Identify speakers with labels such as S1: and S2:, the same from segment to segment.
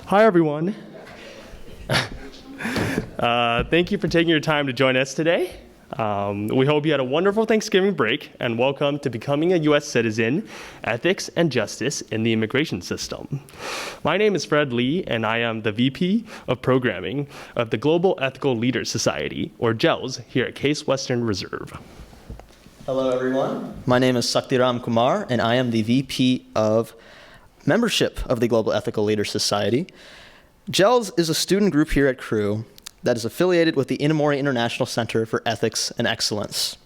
S1: Hi, everyone. Thank you for taking your time to join us today. We hope you had a wonderful Thanksgiving break, and welcome to Becoming a U.S. Citizen, Ethics and Justice in the Immigration System. My name is Fred Lee, and I am the VP of Programming of the Global Ethical Leaders Society, or GELS, here at Case Western Reserve.
S2: Hello, everyone. My name is Sakthiram Kumar, and I am the VP of Membership of the Global Ethical Leaders Society. GELS is a student group here at CWRU that is affiliated with the Inamori International Center for Ethics and Excellence.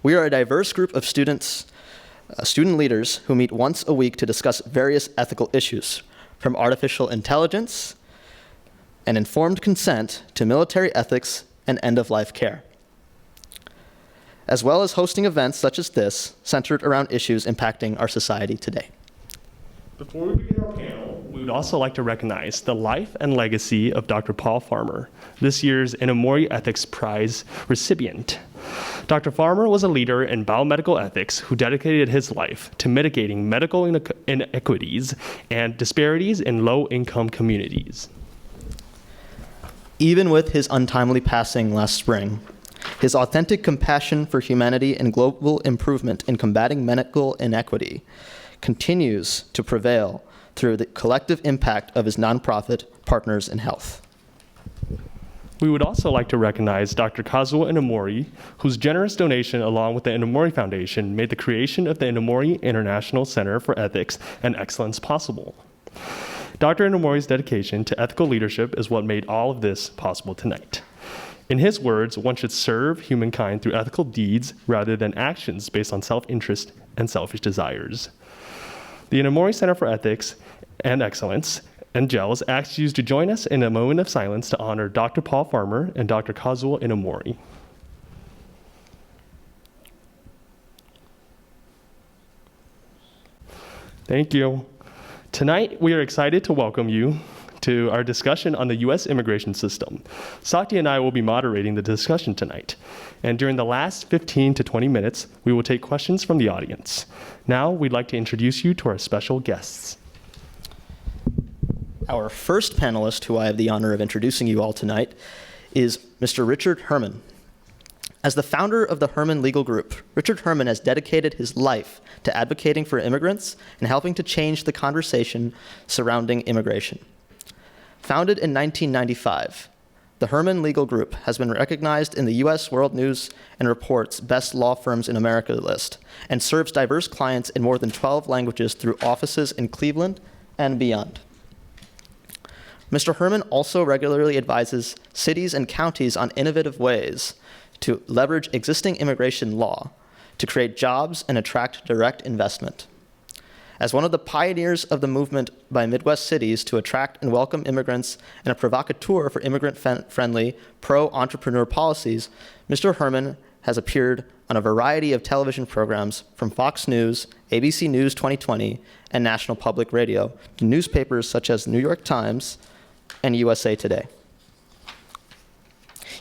S2: We are a diverse group of student leaders who meet once a week to discuss various ethical issues, from artificial intelligence and informed consent to military ethics and end-of-life care, as well as hosting events such as this centered around issues impacting our society today.
S1: Before we begin our panel, we would also like to recognize the life and legacy of Dr. Paul Farmer, this year's Inamori Ethics Prize recipient. Dr. Farmer was a leader in biomedical ethics who dedicated his life to mitigating medical inequities and disparities in low-income communities.
S2: Even with his untimely passing last spring, his authentic compassion for humanity and global improvement in combating medical inequity continues to prevail through the collective impact of his nonprofit Partners in Health.
S1: We would also like to recognize Dr. Kazuo Inamori, whose generous donation along with the Inamori Foundation made the creation of the Inamori International Center for Ethics and Excellence possible. Dr. Inamori's dedication to ethical leadership is what made all of this possible tonight. In his words, one should serve humankind through ethical deeds rather than actions based on self-interest and selfish desires. The Inamori Center for Ethics and Excellence and GELS asks you to join us in a moment of silence to honor Dr. Paul Farmer and Dr. Kazuo Inamori. Thank you. Tonight, we are excited to welcome you to our discussion on the U.S. immigration system. Sakti and I will be moderating the discussion tonight. And during the last 15 to 20 minutes, we will take questions from the audience. Now, we'd like to introduce you to our special guests.
S2: Our first panelist, who I have the honor of introducing you all tonight, is Mr. Richard Herman. As the founder of the Herman Legal Group, Richard Herman has dedicated his life to advocating for immigrants and helping to change the conversation surrounding immigration. Founded in 1995, the Herman Legal Group has been recognized in the U.S. World News and Report's Best Law Firms in America list and serves diverse clients in more than 12 languages through offices in Cleveland and beyond. Mr. Herman also regularly advises cities and counties on innovative ways to leverage existing immigration law to create jobs and attract direct investment. As one of the pioneers of the movement by Midwest cities to attract and welcome immigrants and a provocateur for immigrant-friendly, pro-entrepreneur policies, Mr. Herman has appeared on a variety of television programs from Fox News, ABC News 2020, and National Public Radio to newspapers such as New York Times and USA Today.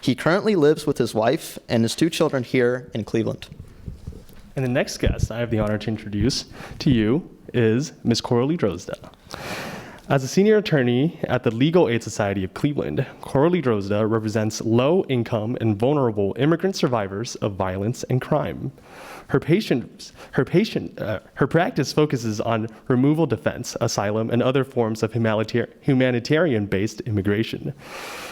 S2: He currently lives with his wife and his 2 children here in Cleveland.
S1: And the next guest I have the honor to introduce to you is Ms. Corrylee Drozda. As a senior attorney at the Legal Aid Society of Cleveland, Corrylee Drozda represents low-income and vulnerable immigrant survivors of violence and crime. Her practice focuses on removal defense, asylum, and other forms of humanitarian-based immigration.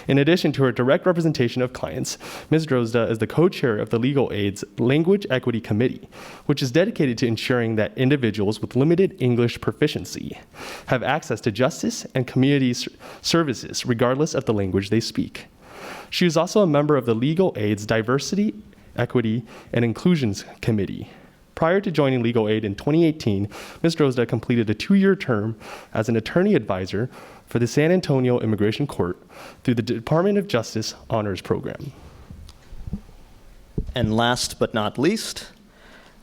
S1: In addition to her direct representation of clients, Ms. Drozda is the co-chair of the Legal Aid's Language Equity Committee, which is dedicated to ensuring that individuals with limited English proficiency have access to justice and community services regardless of the language they speak. She is also a member of the Legal Aid's Diversity, Equity, and Inclusions Committee. Prior to joining Legal Aid in 2018, Ms. Drozda completed a 2-year term as an attorney advisor for the San Antonio Immigration Court through the Department of Justice Honors Program.
S2: And last but not least,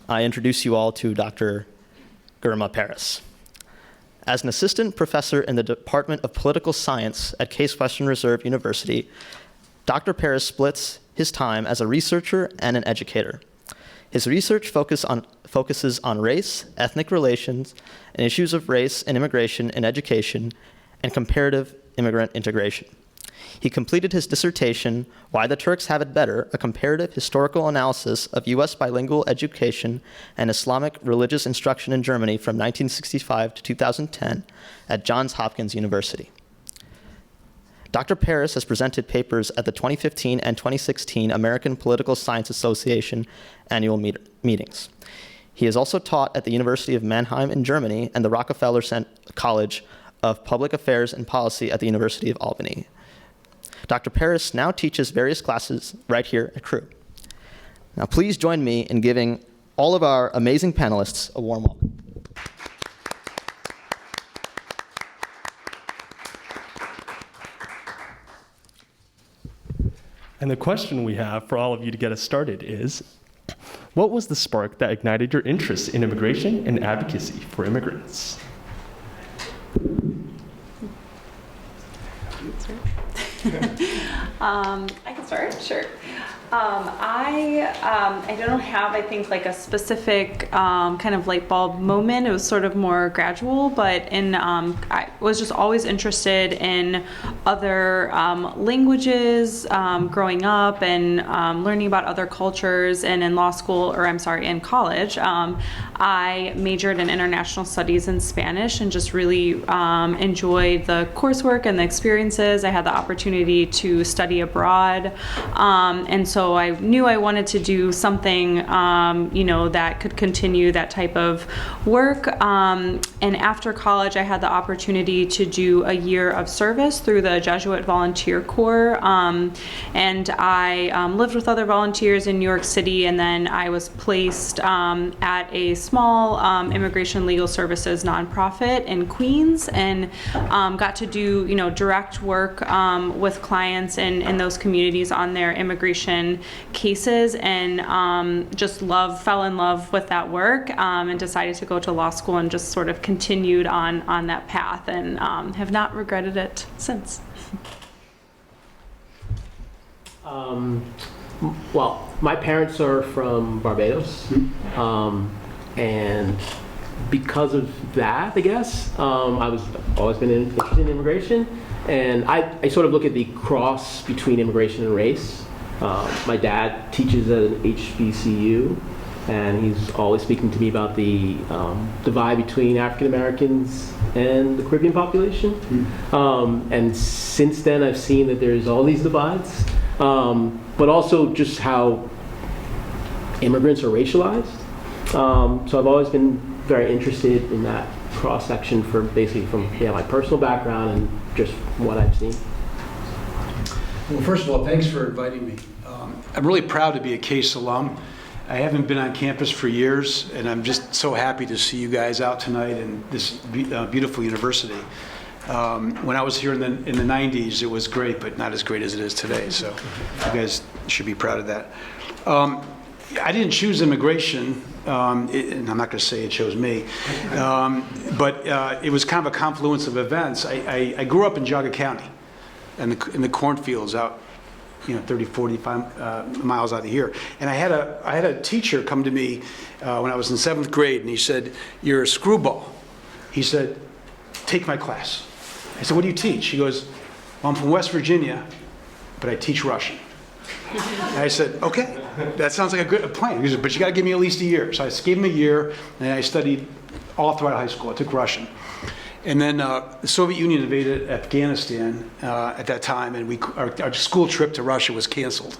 S2: I introduce you all to Dr. Girma Parris. As an assistant professor in the Department of Political Science at Case Western Reserve University, Dr. Parris splits his time as a researcher and an educator. His research focuses on race, ethnic relations, and issues of race and immigration in education, and comparative immigrant integration. He completed his dissertation, Why the Turks Have It Better, a comparative historical analysis of U.S. bilingual education and Islamic religious instruction in Germany from 1965 to 2010 at Johns Hopkins University. Dr. Parris has presented papers at the 2015 and 2016 American Political Science Association annual meetings. He has also taught at the University of Mannheim in Germany and the Rockefeller College of Public Affairs and Policy at the University of Albany. Dr. Parris now teaches various classes right here at CRU. Now please join me in giving all of our amazing panelists a warm welcome.
S1: And the question we have for all of you to get us started is, what was the spark that ignited your interest in immigration and advocacy for immigrants?
S3: I can start, sure. I don't have, I think, like a specific kind of light bulb moment. It was sort of more gradual, but I was just always interested in other languages growing up and learning about other cultures. And in law school, or I'm sorry, in college, I majored in international studies and Spanish and just really enjoyed the coursework and the experiences. I had the opportunity to study abroad. And so I knew I wanted to do something, that could continue that type of work. And after college, I had the opportunity to do a year of service through the Jesuit Volunteer Corps. And I lived with other volunteers in New York City, and then I was placed at a small immigration legal services nonprofit in Queens, and got to do, direct work with clients in those communities on their immigration cases, and just fell in love with that work, and decided to go to law school and just sort of continued on that path, and have not regretted it since.
S4: Well, my parents are from Barbados, and because of that, I guess, I've always been interested in immigration, and I sort of look at the cross between immigration and race. My dad teaches at an HBCU, and he's always speaking to me about the divide between African Americans and the Caribbean population. And since then, I've seen that there's all these divides, but also just how immigrants are racialized. So I've always been very interested in that cross-section from my personal background and just what I've seen.
S5: Well, first of all, thanks for inviting me. I'm really proud to be a Case alum. I haven't been on campus for years, and I'm just so happy to see you guys out tonight in this beautiful university. When I was here in the 90s, it was great, but not as great as it is today, so you guys should be proud of that. I didn't choose immigration, and I'm not going to say it chose me, but it was kind of a confluence of events. I grew up in Geauga County, in the cornfields out, 30, 45 miles out of here. And I had a teacher come to me when I was in 7th grade, and he said, "You're a screwball." He said, "Take my class." I said, "What do you teach?" He goes, "Well, I'm from West Virginia, but I teach Russian." And I said, "Okay, that sounds like a good plan." He said, "But you got to give me at least a year." So I gave him a year, and I studied all throughout high school. I took Russian. And then the Soviet Union invaded Afghanistan at that time, and our school trip to Russia was canceled.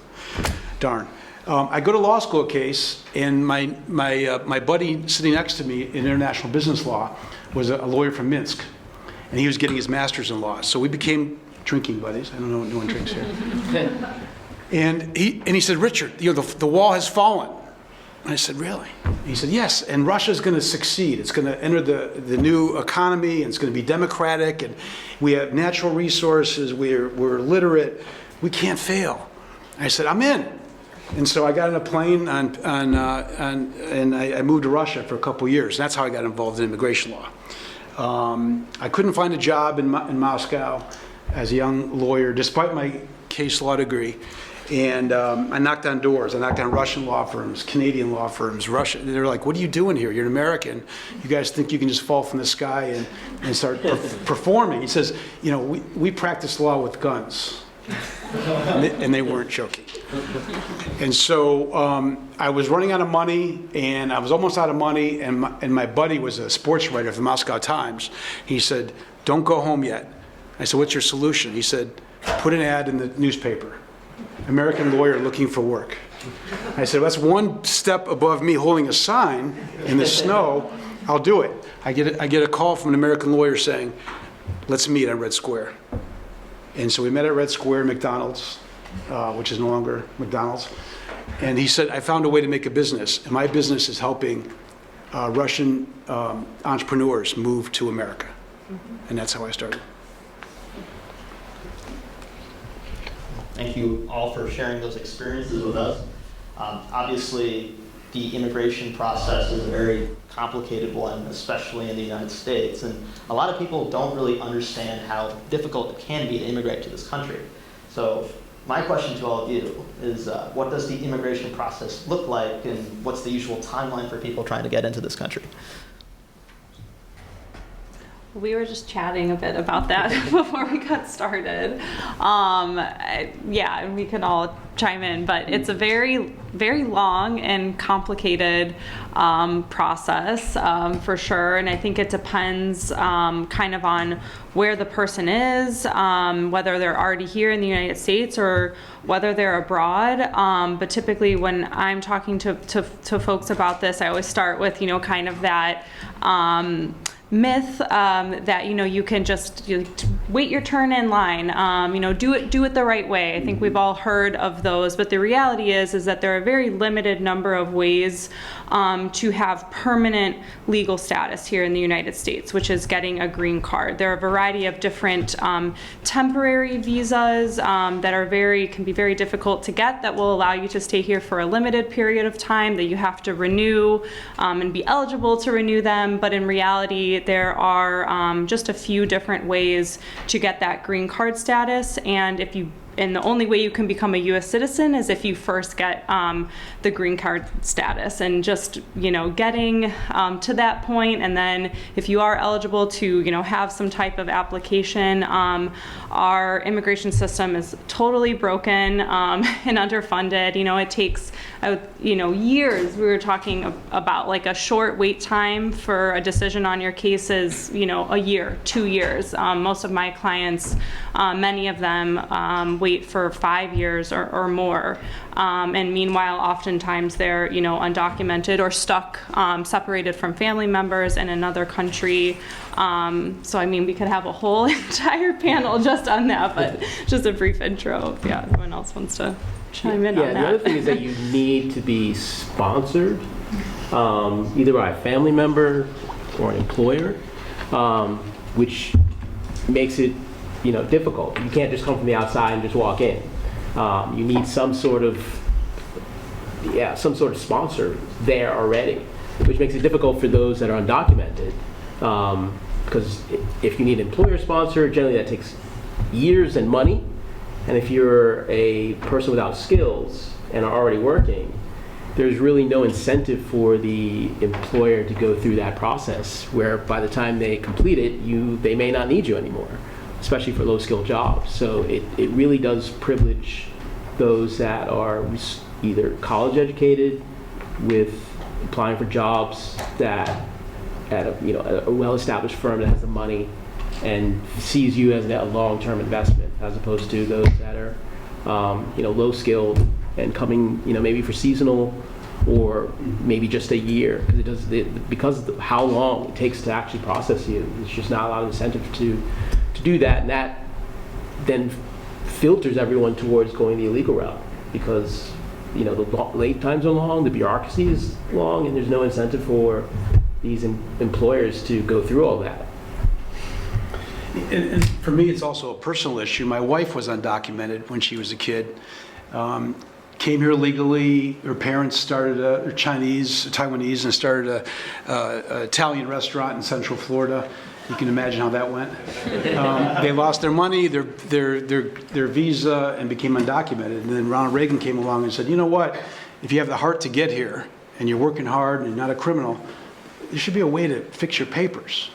S5: Darn. I go to law school case, and my buddy sitting next to me in international business law was a lawyer from Minsk, and he was getting his master's in law. So we became drinking buddies. I don't know, no one drinks here. And he said, "Richard, the wall has fallen." And I said, "Really?" He said, "Yes, and Russia's going to succeed. It's going to enter the new economy, and it's going to be democratic, and we have natural resources, we're literate, we can't fail." And I said, "I'm in." And so I got on a plane and I moved to Russia for a couple of years. That's how I got involved in immigration law. I couldn't find a job in Moscow as a young lawyer, despite my case law degree. And I knocked on doors. I knocked on Russian law firms, Canadian law firms, Russian. They're like, what are you doing here? You're an American. You guys think you can just fall from the sky and start performing? He says, you know, we practice law with guns. And they weren't joking. And so I was running out of money, and I was almost out of money, and my buddy was a sports writer for the Moscow Times. He said, don't go home yet. I said, what's your solution? He said, put an ad in the newspaper. American lawyer looking for work. I said, well, that's one step above me holding a sign in the snow. I'll do it. I get a call from an American lawyer saying, let's meet on Red Square. And so we met at Red Square, McDonald's, which is no longer McDonald's. And he said, I found a way to make a business. And my business is helping Russian entrepreneurs move to America. And that's how I started.
S2: Thank you all for sharing those experiences with us. Obviously, the immigration process is a very complicated one, especially in the United States. And a lot of people don't really understand how difficult it can be to immigrate to this country. So my question to all of you is, what does the immigration process look like, and what's the usual timeline for people trying to get into this country?
S3: We were just chatting a bit about that before we got started. Yeah, and we can all chime in, but it's a very, very long and complicated process for sure. And I think it depends kind of on where the person is, whether they're already here in the United States or whether they're abroad. But typically when I'm talking to folks about this, I always start with, kind of that myth that you can just wait your turn in line, do it the right way. I think we've all heard of those, but the reality is that there are a very limited number of ways to have permanent legal status here in the United States, which is getting a green card. There are a variety of different temporary visas that can be very difficult to get, that will allow you to stay here for a limited period of time, that you have to renew and be eligible to renew them. But in reality, there are just a few different ways to get that green card status, and the only way you can become a U.S. citizen is if you first get the green card status, and just getting to that point, and then if you are eligible to have some type of application. Our immigration system is totally broken and underfunded. It takes years. We were talking about like a short wait time for a decision on your case is a year, 2 years. Most of my clients, many of them wait for 5 years or more. And meanwhile, oftentimes they're, undocumented or stuck, separated from family members in another country. So, we could have a whole entire panel just on that, but just a brief intro if anyone else wants to chime in on that.
S4: The other thing is that you need to be sponsored, either by a family member or an employer, which makes it difficult. You can't just come from the outside and just walk in. You need some sort of sponsor there already, which makes it difficult for those that are undocumented. Because if you need an employer sponsor, generally that takes years and money. And if you're a person without skills and are already working, there's really no incentive for the employer to go through that process, where by the time they complete it, they may not need you anymore, especially for low-skilled jobs. So it really does privilege those that are either college educated with applying for jobs that at a well-established firm that has the money and sees you as a long-term investment, as opposed to those that are low-skilled and coming maybe for seasonal or maybe just a year, because of how long it takes to actually process you. There's just not a lot of incentive to do that, and that then filters everyone towards going the illegal route, because the late times are long, the bureaucracy is long, and there's no incentive for these employers to go through all that.
S5: And for me, it's also a personal issue. My wife was undocumented when she was a kid. Came here legally. Her parents started Taiwanese, and started an Italian restaurant in Central Florida. You can imagine how that went. They lost their money, their visa, and became undocumented. And then Ronald Reagan came along and said, you know what? If you have the heart to get here and you're working hard and you're not a criminal, there should be a way to fix your papers.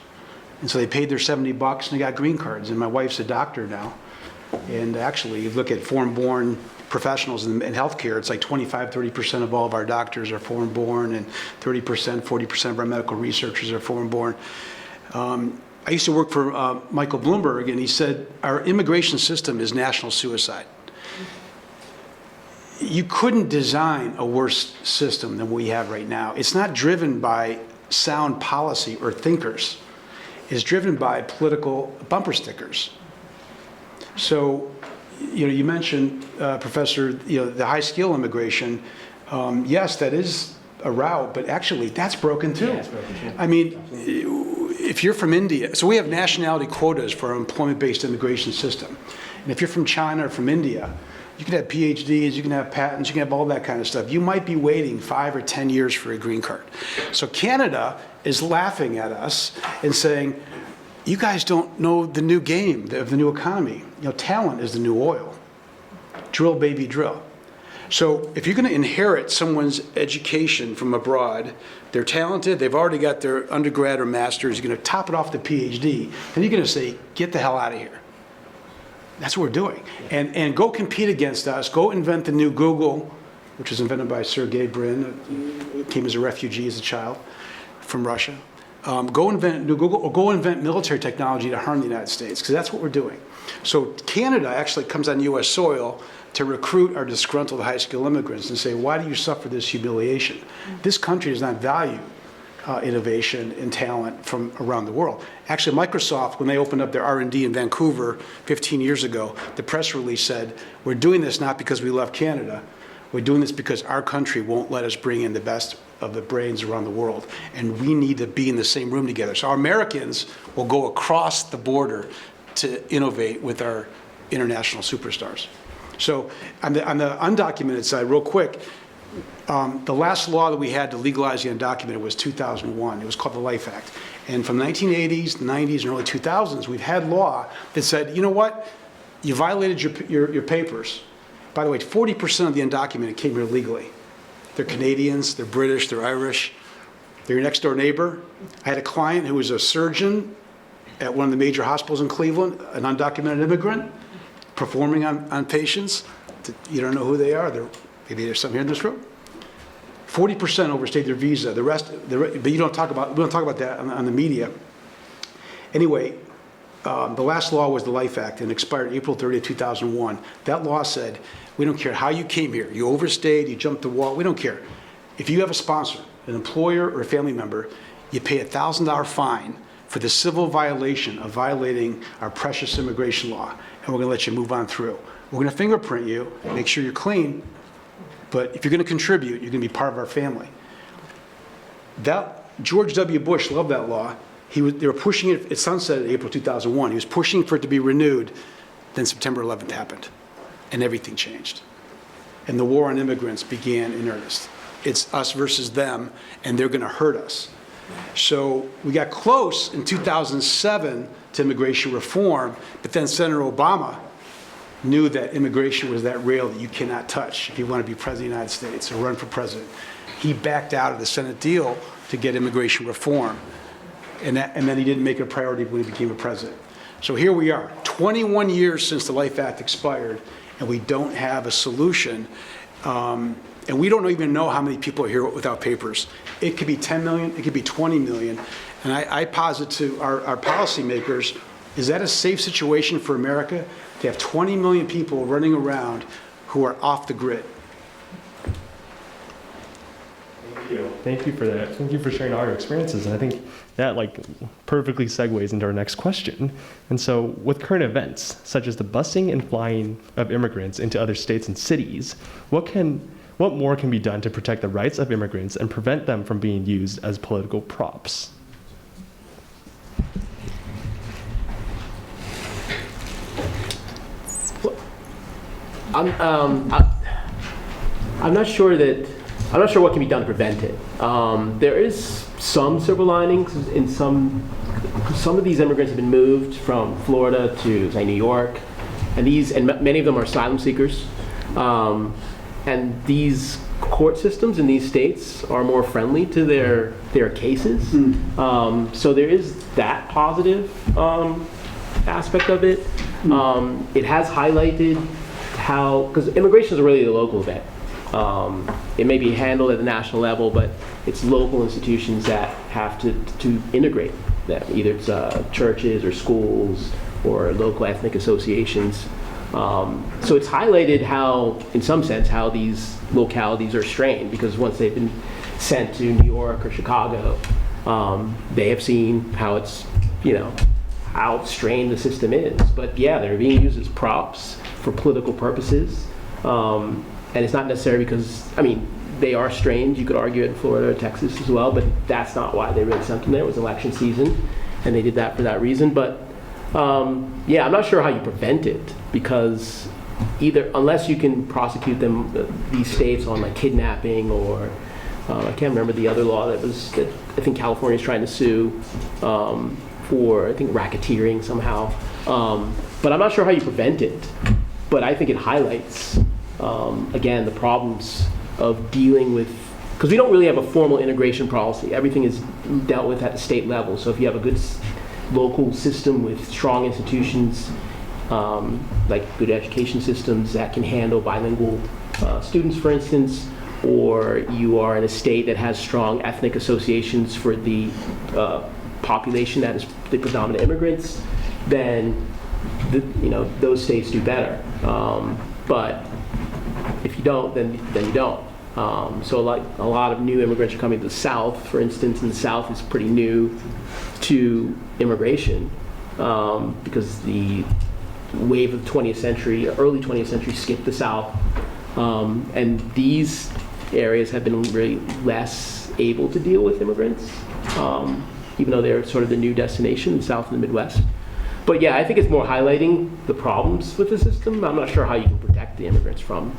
S5: And so they paid their $70 and they got green cards. And my wife's a doctor now. And actually, you look at foreign-born professionals in healthcare, it's like 25-30% of all of our doctors are foreign-born, and 40% of our medical researchers are foreign-born. I used to work for Michael Bloomberg, and he said, our immigration system is national suicide. You couldn't design a worse system than we have right now. It's not driven by sound policy or thinkers. It's driven by political bumper stickers. So, you mentioned, Professor, the high skill immigration. Yes, that is a route, but actually that's broken too. Yeah, it's broken too. I mean, if you're from India, so we have nationality quotas for our employment-based immigration system. And if you're from China or from India, you can have PhDs, you can have patents, you can have all that kind of stuff. You might be waiting 5 or 10 years for a green card. So Canada is laughing at us and saying, you guys don't know the new game of the new economy. Talent is the new oil. Drill, baby, drill. So if you're going to inherit someone's education from abroad, they're talented, they've already got their undergrad or master's, you're going to top it off the PhD, then you're going to say, get the hell out of here. That's what we're doing. And go compete against us. Go invent the new Google, which was invented by Sergey Brin, came as a refugee as a child from Russia. Go invent new Google, or go invent military technology to harm the United States, because that's what we're doing. So Canada actually comes on U.S. soil to recruit our disgruntled high-skilled immigrants and say, why do you suffer this humiliation? This country does not value innovation and talent from around the world. Actually, Microsoft, when they opened up their R&D in Vancouver 15 years ago, the press release said, we're doing this not because we love Canada, we're doing this because our country won't let us bring in the best of the brains around the world, and we need to be in the same room together. So our Americans will go across the border to innovate with our international superstars. So on the undocumented side, real quick, the last law that we had to legalize the undocumented was 2001. It was called the Life Act. And from 1980s, 90s, and early 2000s, we've had law that said, you know what, you violated your papers. By the way, 40% of the undocumented came here legally. They're Canadians, they're British, they're Irish, they're your next door neighbor. I had a client who was a surgeon at one of the major hospitals in Cleveland, an undocumented immigrant, performing on patients. You don't know who they are. Maybe there's some here in this room. 40% overstayed their visa. The rest, but we don't talk about that on the media. Anyway, the last law was the Life Act and expired April 30, 2001. That law said, we don't care how you came here. You overstayed, you jumped the wall, we don't care. If you have a sponsor, an employer, or a family member, you pay a $1,000 fine for the civil violation of violating our precious immigration law, and we're going to let you move on through. We're going to fingerprint you, make sure you're clean, but if you're going to contribute, you're going to be part of our family. George W. Bush loved that law. They were pushing it, it sunsetted in April 2001. He was pushing for it to be renewed. Then September 11th happened, and everything changed. And the war on immigrants began in earnest. It's us versus them, and they're going to hurt us. So we got close in 2007 to immigration reform, but then Senator Obama knew that immigration was that rail that you cannot touch if you want to be president of the United States or run for president. He backed out of the Senate deal to get immigration reform, and then he didn't make it a priority when he became a president. So here we are, 21 years since the Life Act expired, and we don't have a solution. And we don't even know how many people are here without papers. It could be 10 million, it could be 20 million. And I posit to our policymakers, is that a safe situation for America to have 20 million people running around who are off the grid?
S1: Thank you for that. Thank you for sharing all your experiences. And I think that perfectly segues into our next question. And so with current events, such as the busing and flying of immigrants into other states and cities, what more can be done to protect the rights of immigrants and prevent them from being used as political props?
S4: I'm not sure what can be done to prevent it. There is some silver linings in some some of these immigrants have been moved from Florida to, say, New York, and many of them are asylum seekers. And these court systems in these states are more friendly to their cases. So there is that positive aspect of it. It has highlighted how, because immigration is really a local event. It may be handled at the national level, but it's local institutions that have to integrate them. Either it's churches or schools or local ethnic associations. So it's highlighted how, in some sense, how these localities are strained, because once they've been sent to New York or Chicago, they have seen how it's, how strained the system is. But yeah, they're being used as props for political purposes. And it's not necessarily because, they are strained. You could argue it in Florida or Texas as well, but that's not why they really sent them there. It was election season, and they did that for that reason. But yeah, I'm not sure how you prevent it, because unless you can prosecute them, these states on like kidnapping or I can't remember the other law that I think California is trying to sue for, I think, racketeering somehow. But I'm not sure how you prevent it. But I think it highlights, again, the problems of dealing with, because we don't really have a formal integration policy. Everything is dealt with at the state level. So if you have a good local system with strong institutions, like good education systems that can handle bilingual students, for instance, or you are in a state that has strong ethnic associations for the population that is the predominant immigrants, then those states do better. But if you don't, then you don't. So like a lot of new immigrants are coming to the South, for instance, and the South is pretty new to immigration because the wave of the 20th century, early 20th century, skipped the South. And these areas have been really less able to deal with immigrants, even though they're sort of the new destination, the South and the Midwest. But yeah, I think it's more highlighting the problems with the system. I'm not sure how you can protect the immigrants from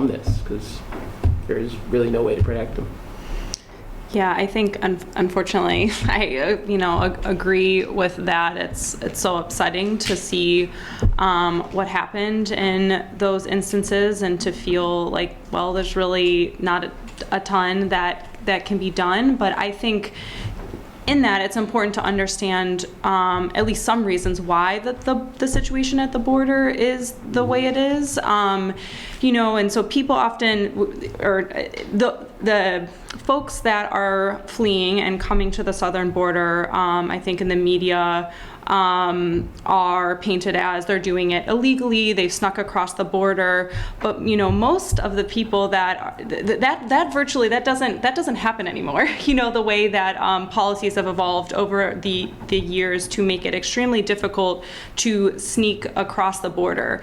S4: this, because there is really no way to protect them.
S3: Yeah, I think unfortunately, I agree with that. It's so upsetting to see what happened in those instances, and to feel like, well, there's really not a ton that can be done. But I think in that, it's important to understand at least some reasons why the situation at the border is the way it is. And so people often, or the folks that are fleeing and coming to the southern border, I think in the media, are painted as they're doing it illegally, they've snuck across the border. But most of the people that virtually that doesn't happen anymore. The way that policies have evolved over the years to make it extremely difficult to sneak across the border.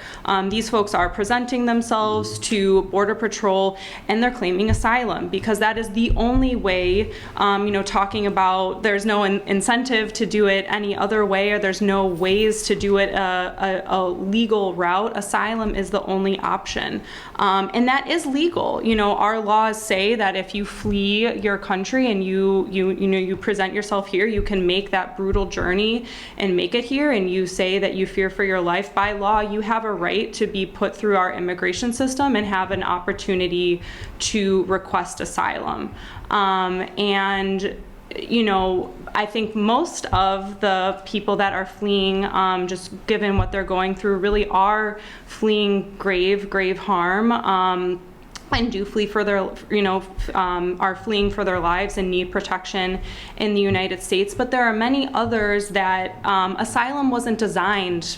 S3: These folks are presenting themselves to Border Patrol, and they're claiming asylum, because that is the only way. Talking about there's no incentive to do it any other way, or there's no ways to do it a legal route. Asylum is the only option, and that is legal. Our laws say that if you flee your country and you present yourself here, you can make that brutal journey and make it here, and you say that you fear for your life. By law, you have a right to be put through our immigration system and have an opportunity to request asylum. I think most of the people that are fleeing, just given what they're going through, really are fleeing grave harm. And do flee for their, are fleeing for their lives and need protection in the United States. But there are many others that asylum wasn't designed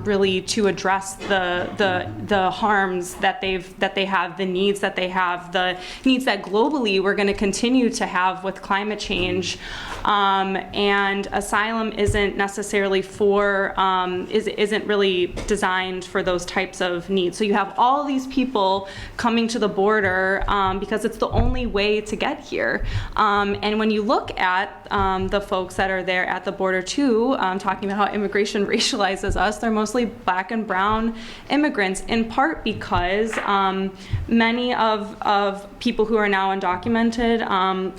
S3: really to address the harms that they have, the needs that they have, the needs that globally we're going to continue to have with climate change. And asylum isn't necessarily isn't really designed for those types of needs. So you have all these people coming to the border because it's the only way to get here. And when you look at the folks that are there at the border too, talking about how immigration racializes us, they're mostly black and brown immigrants, in part because many of people who are now undocumented,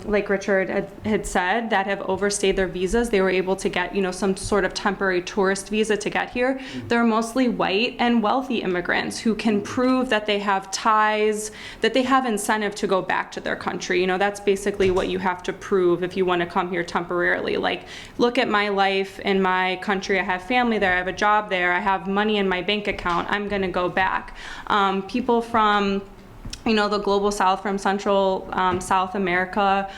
S3: like Richard had said, that have overstayed their visas, they were able to get, some sort of temporary tourist visa to get here. They're mostly white and wealthy immigrants who can prove that they have ties, that they have incentive to go back to their country. That's basically what you have to prove if you want to come here temporarily. Like, look at my life in my country. I have family there. I have a job there. I have money in my bank account. I'm going to go back. People from the global south, from Central South America,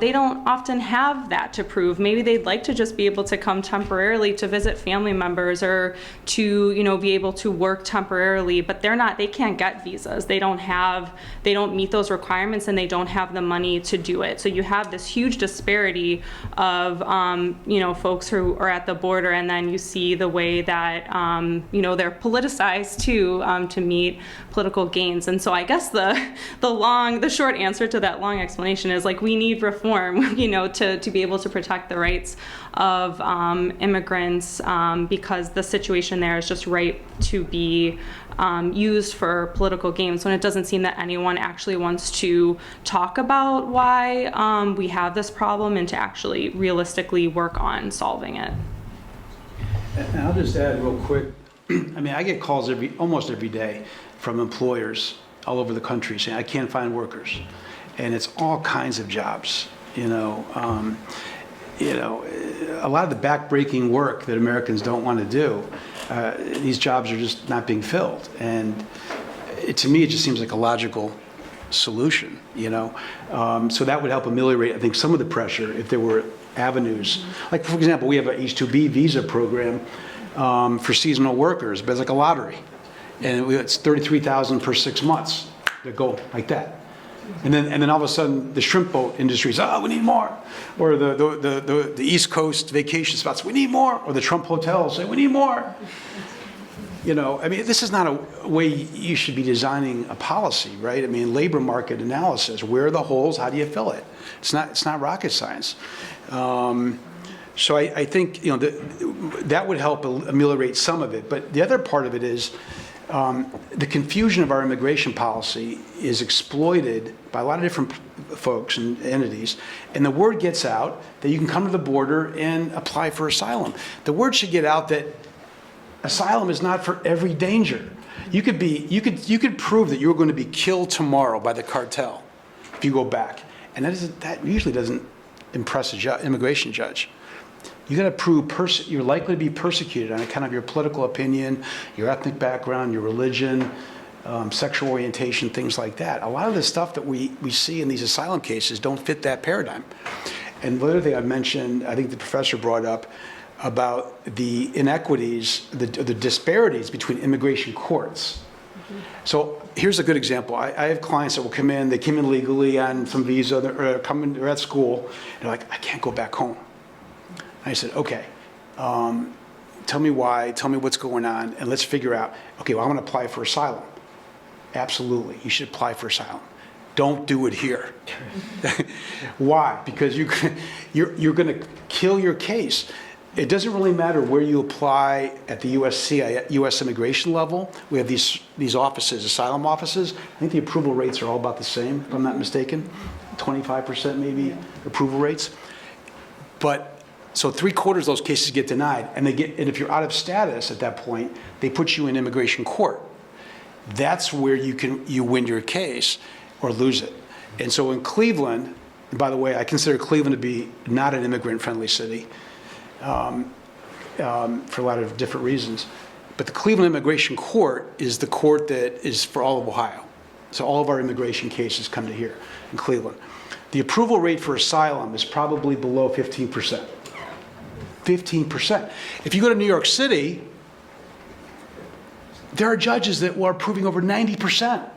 S3: they don't often have that to prove. Maybe they'd like to just be able to come temporarily to visit family members or to, be able to work temporarily, but they can't get visas. They don't meet those requirements, and they don't have the money to do it. So you have this huge disparity of, folks who are at the border, and then you see the way that, they're politicized too, to meet political gains. And so I guess the short answer to that long explanation is, like, we need reform, to be able to protect the rights of immigrants, because the situation there is just ripe to be used for political gains, when it doesn't seem that anyone actually wants to talk about why we have this problem and to actually realistically work on solving it.
S5: And I'll just add real quick, I get calls almost every day from employers all over the country saying, I can't find workers. And it's all kinds of jobs, a lot of the backbreaking work that Americans don't want to do, these jobs are just not being filled. And to me, it just seems like a logical solution, So that would help ameliorate, I think, some of the pressure if there were avenues. Like, for example, we have an H-2B visa program for seasonal workers, but it's like a lottery. And it's $33,000 per 6 months that go like that. And then all of a sudden, the shrimp boat industry says, we need more. Or the East Coast vacation spots, we need more. Or the Trump hotels say, we need more. This is not a way you should be designing a policy, right? Labor market analysis, where are the holes, how do you fill it? It's not rocket science. So I think, that would help ameliorate some of it. But the other part of it is, the confusion of our immigration policy is exploited by a lot of different folks and entities, and the word gets out that you can come to the border and apply for asylum. The word should get out that asylum is not for every danger. You could prove that you're going to be killed tomorrow by the cartel if you go back, and that usually doesn't impress an immigration judge. You got to prove you're likely to be persecuted on account of your political opinion, your ethnic background, your religion, sexual orientation, things like that. A lot of the stuff that we see in these asylum cases don't fit that paradigm. And the other thing I mentioned, I think the professor brought up about the inequities, the disparities between immigration courts. Mm-hmm. So here's a good example. I have clients that will come in, they came in legally on some visa, they're at school, and they're like, I can't go back home. I said, okay, tell me why, tell me what's going on, and let's figure out, okay, well, I want to apply for asylum. Absolutely, you should apply for asylum. Don't do it here. Why? Because you're going to kill your case. It doesn't really matter where you apply at the U.S. immigration level. We have these offices, asylum offices. I think the approval rates are all about the same, if I'm not mistaken, 25% maybe approval rates. But so 3/4 of those cases get denied, and if you're out of status at that point, they put you in immigration court. That's where you win your case or lose it. And so in Cleveland, and by the way, I consider Cleveland to be not an immigrant-friendly city for a lot of different reasons. But the Cleveland Immigration Court is the court that is for all of Ohio. So all of our immigration cases come to here in Cleveland. The approval rate for asylum is probably below 15%. 15%. If you go to New York City, there are judges that are approving over 90%,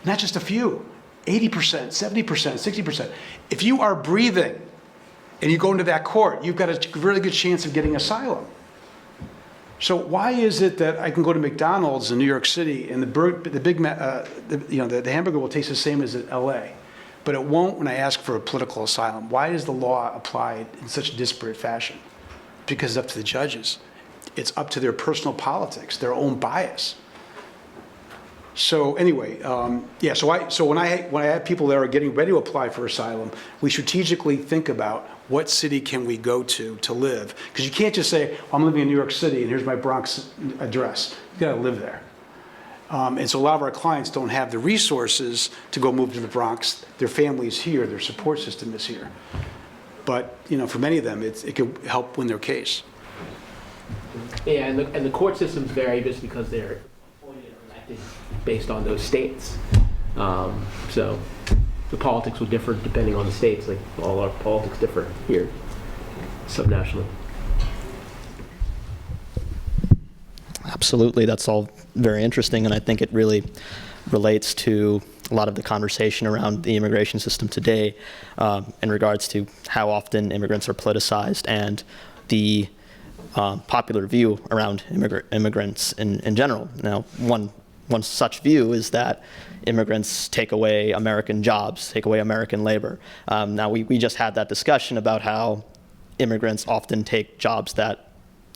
S5: not just a few, 80%, 70%, 60%. If you are breathing and you go into that court, you've got a really good chance of getting asylum. So why is it that I can go to McDonald's in New York City and the hamburger will taste the same as in LA, but it won't when I ask for a political asylum? Why is the law applied in such a disparate fashion? Because it's up to the judges. It's up to their personal politics, their own bias. So anyway, So when I have people that are getting ready to apply for asylum, we strategically think about what city can we go to live, because you can't just say, well, I'm living in New York City and here's my Bronx address. You got to live there. And so a lot of our clients don't have the resources to go move to the Bronx. Their family's here, their support system is here. But for many of them, it could help win their case.
S4: Yeah, and the court systems vary just because they're appointed or elected based on those states. So the politics will differ depending on the states, like all our politics differ here, subnationally.
S2: Absolutely, that's all very interesting, and I think it really relates to a lot of the conversation around the immigration system today in regards to how often immigrants are politicized and the popular view around immigrants in general. Now, one such view is that immigrants take away American jobs, take away American labor. Now, we just had that discussion about how immigrants often take jobs that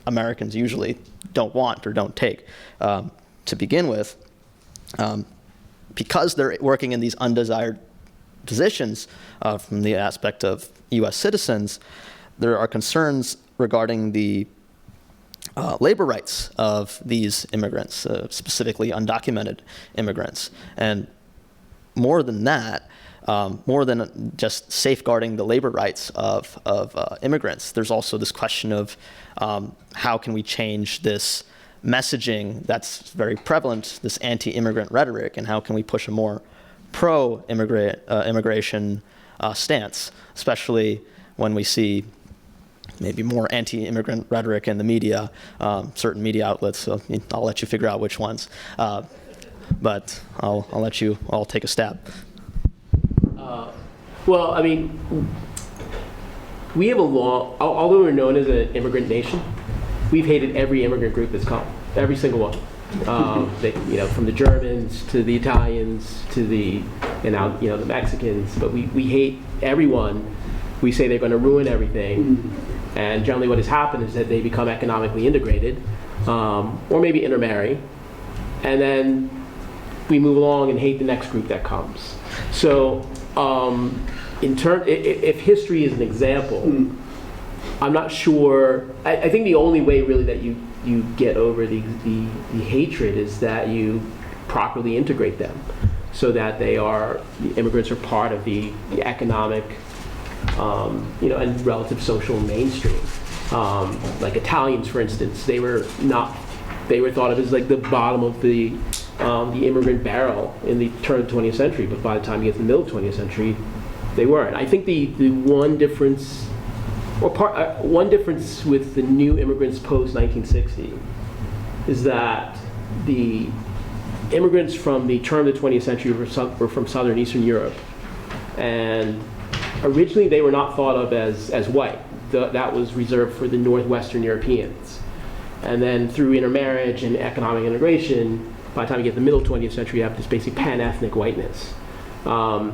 S2: Americans usually don't want or don't take to begin with. Because they're working in these undesired positions from the aspect of U.S. citizens, there are concerns regarding the labor rights of these immigrants, specifically undocumented immigrants. And more than that, more than just safeguarding the labor rights of immigrants, there's also this question of how can we change this messaging that's very prevalent, this anti-immigrant rhetoric, and how can we push a more pro-immigration stance, especially when we see maybe more anti-immigrant rhetoric in the media, certain media outlets. So I'll let you figure out which ones, but I'll let you all take a stab.
S4: Well, I mean, we have a long, although we're known as an immigrant nation, we've hated every immigrant group that's come, every single one. From the Germans to the Italians to the Mexicans, but we hate everyone. We say they're going to ruin everything, and generally what has happened is that they become economically integrated, or maybe intermarry, and then we move along and hate the next group that comes. So, if history is an example, I'm not sure. I think the only way really that you get over the hatred is that you properly integrate them, so that the immigrants are part of the economic, and relative social mainstream. Like Italians, for instance, they were thought of as like the bottom of the immigrant barrel in the turn of the 20th century, but by the time you get to the middle of the 20th century, they weren't. I think the one difference, one difference with the new immigrants post-1960 is that the immigrants from the turn of the 20th century were from Southern and Eastern Europe, and originally they were not thought of as white. That was reserved for the Northwestern Europeans. And then through intermarriage and economic integration, by the time you get to the middle 20th century, you have this basic pan-ethnic whiteness. And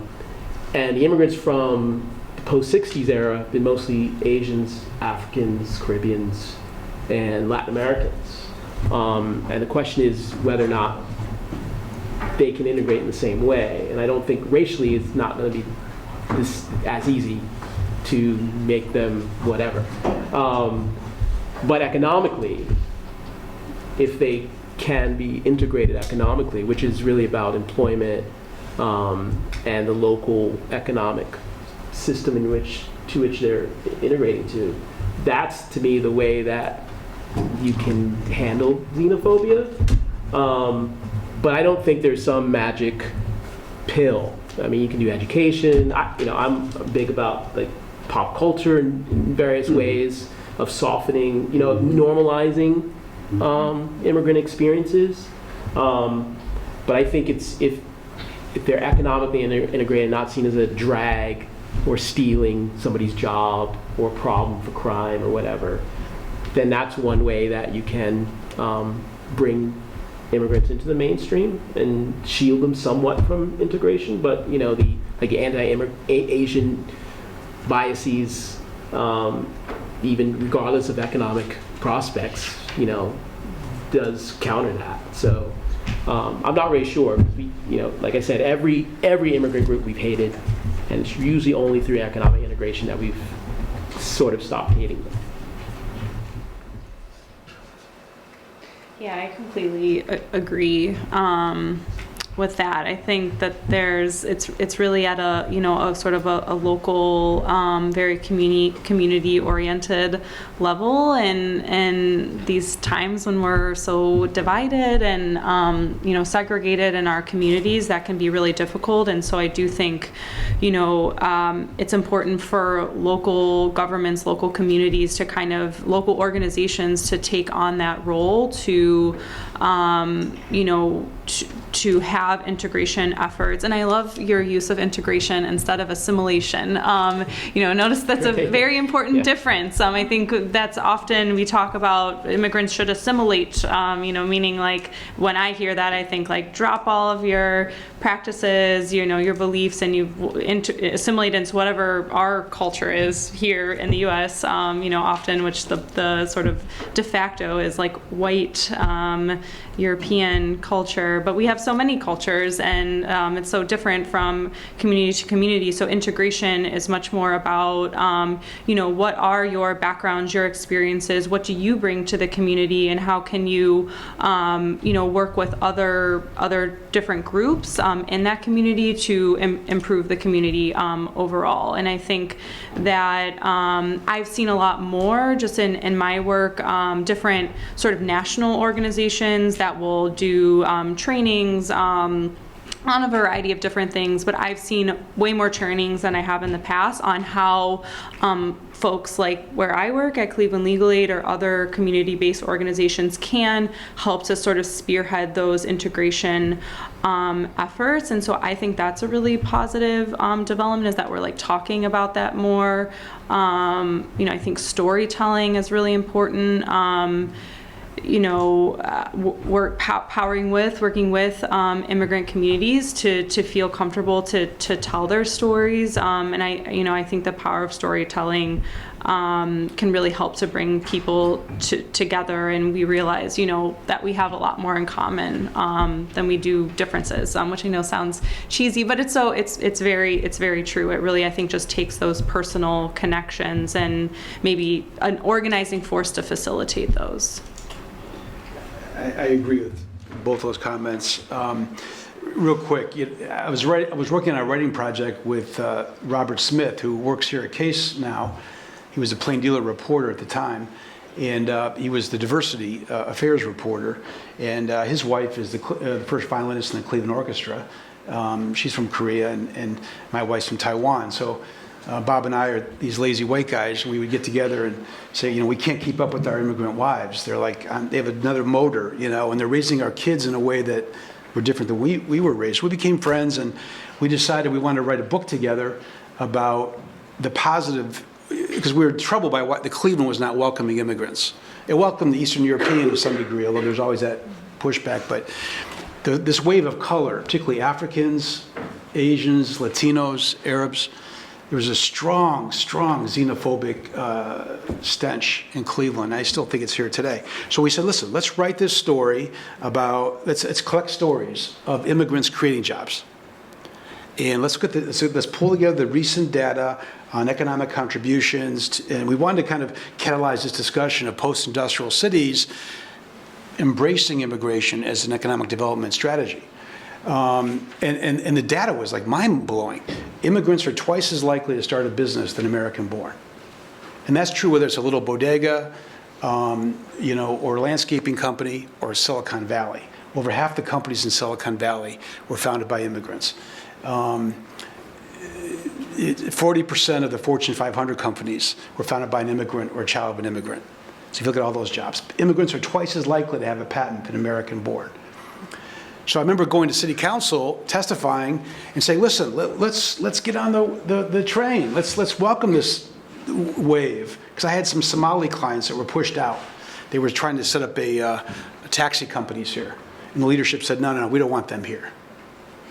S4: the immigrants from the post-60s era have been mostly Asians, Africans, Caribbeans, and Latin Americans. And the question is whether or not they can integrate in the same way. And I don't think racially it's not going to be as easy to make them whatever. But economically, if they can be integrated economically, which is really about employment and the local economic system to which they're integrating to, that's to me the way that you can handle xenophobia. But I don't think there's some magic pill. I mean, you can do education. I'm big about like pop culture in various ways of softening, normalizing immigrant experiences. But I think it's if they're economically integrated, not seen as a drag or stealing somebody's job or problem for crime or whatever, then that's one way that you can bring immigrants into the mainstream and shield them somewhat from integration. But you know, the anti-Asian biases, even regardless of economic prospects, you know, does counter that. So I'm not really sure. You know, like I said, every immigrant group we've hated, and it's usually only through economic integration that we've sort of stopped hating them.
S3: Yeah, I completely agree with that. I think that it's really at a, you know, a sort of a local, very community oriented level, and these times when we're so divided and you know, segregated in our communities, that can be really difficult. And so I do think, you know, it's important for local governments, local communities to kind of, local organizations to take on that role to, you know, to have integration efforts. And I love your use of integration instead of assimilation. You know, notice that's a very important difference. I think that's often we talk about immigrants should assimilate, you know, meaning like when I hear that, I think like drop all of your practices, you know, your beliefs, and you assimilate into whatever our culture is here in the US, you know, often, which the sort of de facto is like white European culture. But we have so many cultures, and it's so different from community to community. So integration is much more about, you know, what are your backgrounds, your experiences, what do you bring to the community, and how can you, you know, work with other different groups in that community to improve the community overall. And I think that I've seen a lot more just in my work, different sort of national organizations that will do trainings on a variety of different things, but I've seen way more trainings than I have in the past on how folks like where I work at Cleveland Legal Aid or other community-based organizations can help to sort of spearhead those integration efforts. And so I think that's a really positive development, is that we're like talking about that more. You know, I think storytelling is really important. You know, working with immigrant communities to feel comfortable to tell their stories, and I think the power of storytelling can really help to bring people together, and we realize, you know, that we have a lot more in common than we do differences, which I know sounds cheesy, but it's very true. It really, I think, just takes those personal connections and maybe an organizing force to facilitate those.
S5: I agree with both those comments. Real quick, I was working on a writing project with Robert Smith, who works here at Case now. He was a Plain Dealer reporter at the time, and he was the diversity affairs reporter. And his wife is the first violinist in the Cleveland Orchestra. She's from Korea, and my wife's from Taiwan. So Bob and I are these lazy white guys, and we would get together and say, you know, we can't keep up with our immigrant wives. They're like, they have another motor, you know, and they're raising our kids in a way that were different than we were raised. We became friends, and we decided we wanted to write a book together about the positive, because we were troubled by what the Cleveland was not welcoming immigrants. It welcomed the Eastern European to some degree, although there's always that pushback. But this wave of color, particularly Africans, Asians, Latinos, Arabs, there was a strong xenophobic stench in Cleveland. I still think it's here today. So we said, listen, let's write this story about, let's collect stories of immigrants creating jobs. And let's pull together the recent data on economic contributions. And we wanted to kind of catalyze this discussion of post-industrial cities embracing immigration as an economic development strategy. And the data was like mind-blowing. Immigrants are twice as likely to start a business than American-born. And that's true whether it's a little bodega, you know, or a landscaping company or Silicon Valley. Over half the companies in Silicon Valley were founded by immigrants. 40% of the Fortune 500 companies were founded by an immigrant or a child of an immigrant. So if you look at all those jobs, immigrants are twice as likely to have a patent than American-born. So I remember going to city council, testifying, and saying, listen, let's get on the train. Let's welcome this wave, because I had some Somali clients that were pushed out. They were trying to set up a taxi companies here. And the leadership said, no, we don't want them here.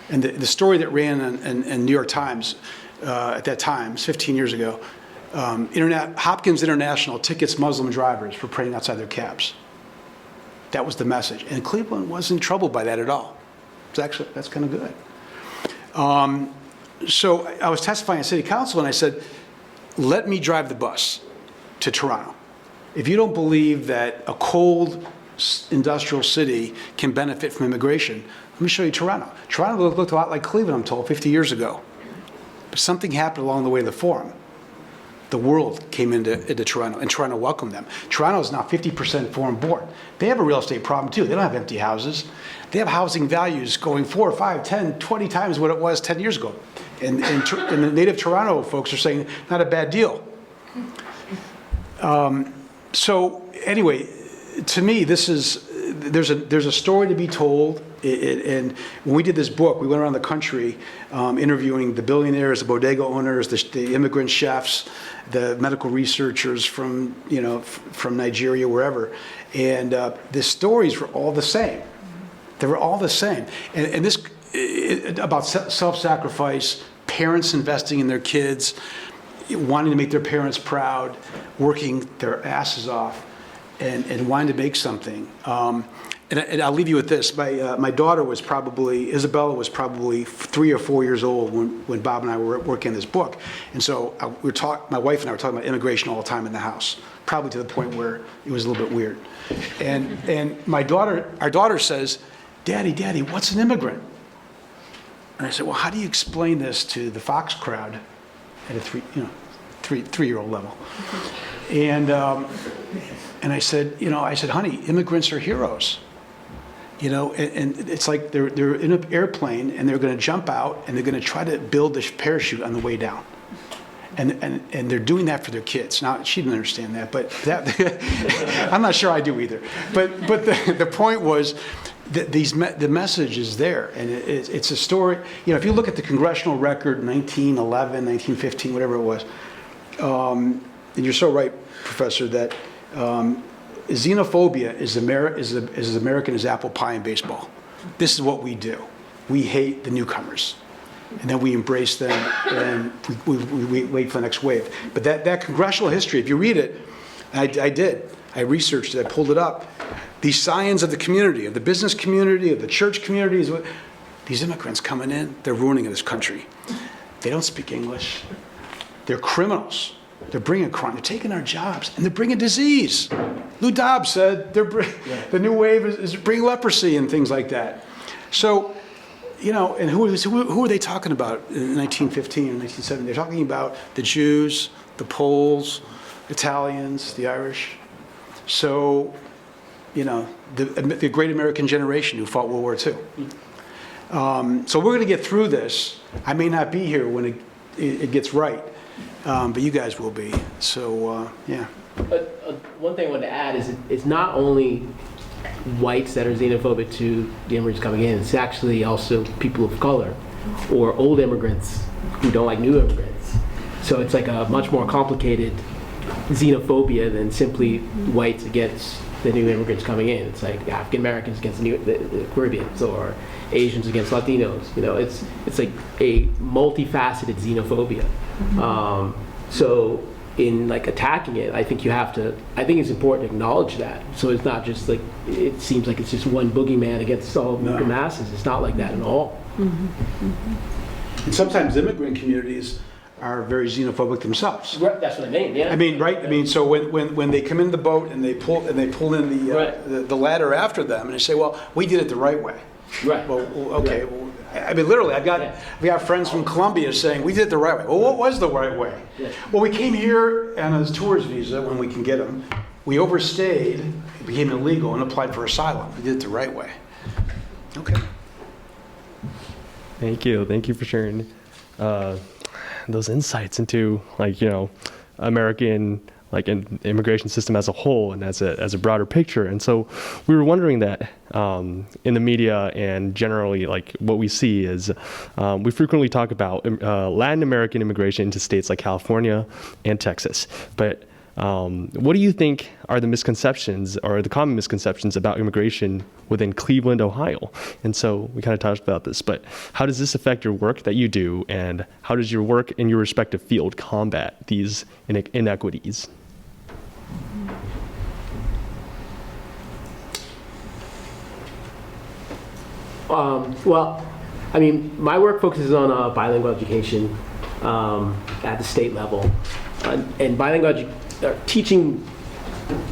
S5: And the story that ran in New York Times at that time, it was 15 years ago, Hopkins International tickets Muslim drivers for praying outside their cabs. That was the message. And Cleveland wasn't troubled by that at all. That's kind of good. So I was testifying at City Council, and I said, let me drive the bus to Toronto. If you don't believe that a cold industrial city can benefit from immigration, let me show you Toronto. Toronto looked a lot like Cleveland, I'm told, 50 years ago. But something happened along the way of the forum. The world came into Toronto, and Toronto welcomed them. Toronto is now 50% foreign born. They have a real estate problem, too. They don't have empty houses. They have housing values going 4, 5, 10, 20 times what it was 10 years ago. And the native Toronto folks are saying, not a bad deal. So anyway, to me, there's a story to be told. And when we did this book, we went around the country interviewing the billionaires, the bodega owners, the immigrant chefs, the medical researchers from Nigeria, wherever. And the stories were all the same. They were all the same. And this about self-sacrifice, parents investing in their kids, wanting to make their parents proud, working their asses off, and wanting to make something. And I'll leave you with this. My daughter was Isabella was probably 3 or 4 years old when Bob and I were working on this book. And so my wife and I were talking about immigration all the time in the house, probably to the point where it was a little bit weird. And our daughter says, Daddy, what's an immigrant? And I said, well, how do you explain this to the Fox crowd at a three-year-old level? And I said, honey, immigrants are heroes. And it's like they're in an airplane and they're going to jump out and they're going to try to build the parachute on the way down. And they're doing that for their kids. Now, she didn't understand that, but I'm not sure I do either. But the point was that the message is there, and it's a story. If you look at the congressional record, 1911, 1915, whatever it was, and you're so right, Professor, that xenophobia is as American as apple pie and baseball. This is what we do. We hate the newcomers. And then we embrace them, and we wait for the next wave. But that congressional history, if you read it, I did. I researched it. I pulled it up. These scions of the community, of the business community, of the church communities, these immigrants coming in, they're ruining this country. They don't speak English. They're criminals. They're bringing crime. They're taking our jobs, and they're bringing disease. Lou Dobbs said the new wave is bringing leprosy and things like that. So, and who are they talking about in 1915 and 1917? They're talking about the Jews, the Poles, Italians, the Irish. So, the great American generation who fought World War II. So we're going to get through this. I may not be here when it gets right, but you guys will be. So, yeah.
S4: One thing I wanted to add is it's not only whites that are xenophobic to the immigrants coming in, it's actually also people of color or old immigrants who don't like new immigrants. So it's like a much more complicated xenophobia than simply whites against the new immigrants coming in. It's like African Americans against the Caribbeans or Asians against Latinos. It's like a multifaceted xenophobia. So in attacking it, I think it's important to acknowledge that. So it's not just like, it seems like it's just one boogeyman against all the masses. It's not like that at all.
S5: And sometimes immigrant communities are very xenophobic themselves.
S4: Right, that's what I mean, yeah.
S5: I mean, right? I mean, so when they come in the boat and they pull in the ladder after them, and they say, well, we did it the right way.
S4: Right.
S5: Well, okay.
S4: Right.
S5: Well, I mean, literally, we have friends from Colombia saying we did it the right way. Well, what was the right way?
S4: Yeah.
S5: Well, we came here on a tourist visa when we can get them. We overstayed, it became illegal, and applied for asylum. We did it the right way. Okay.
S1: Thank you for sharing those insights into American like in the immigration system as a whole and as a broader picture. And so we were wondering that in the media and generally, like what we see is we frequently talk about Latin American immigration into states like California and Texas. But what do you think are the misconceptions or the common misconceptions about immigration within Cleveland, Ohio? And so we kind of talked about this, but how does this affect your work that you do, and how does your work in your respective field combat these inequities?
S4: Well, I mean, my work focuses on bilingual education at the state level, and bilingual teaching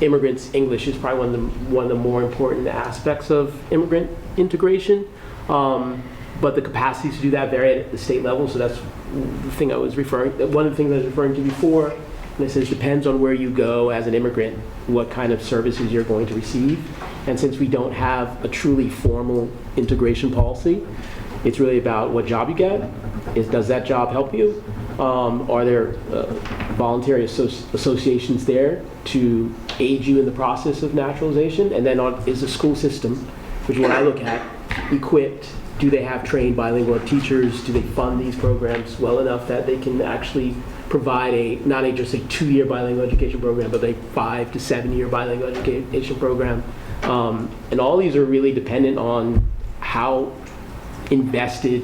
S4: immigrants English is probably one of the more important aspects of immigrant integration. But the capacities to do that vary at the state level, so that's the thing I was referring. One of the things I was referring to before, and it says depends on where you go as an immigrant, what kind of services you're going to receive. And since we don't have a truly formal integration policy, it's really about what job you get. Does that job help you? Are there voluntary associations there to aid you in the process of naturalization? And then is the school system, which is what I look at, equipped? Do they have trained bilingual teachers? Do they fund these programs well enough that they can actually provide not just a 2-year bilingual education program, but a 5 to 7 year bilingual education program? And all these are really dependent on how invested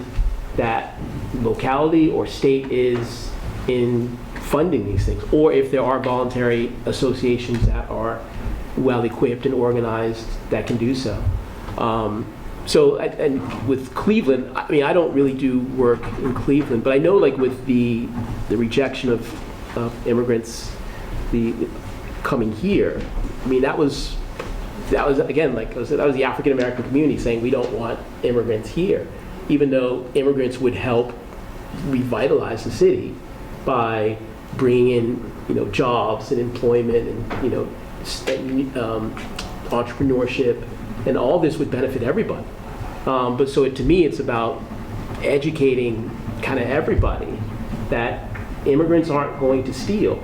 S4: that locality or state is in funding these things, or if there are voluntary associations that are well equipped and organized that can do so. And with Cleveland, I mean, I don't really do work in Cleveland, but I know, like, with the rejection of immigrants coming here, I mean, that was again, like I said, that was the African American community saying we don't want immigrants here, even though immigrants would help revitalize the city by bringing in, jobs and employment and, entrepreneurship, and all this would benefit everybody. But to me, it's about educating kind of everybody that immigrants aren't going to steal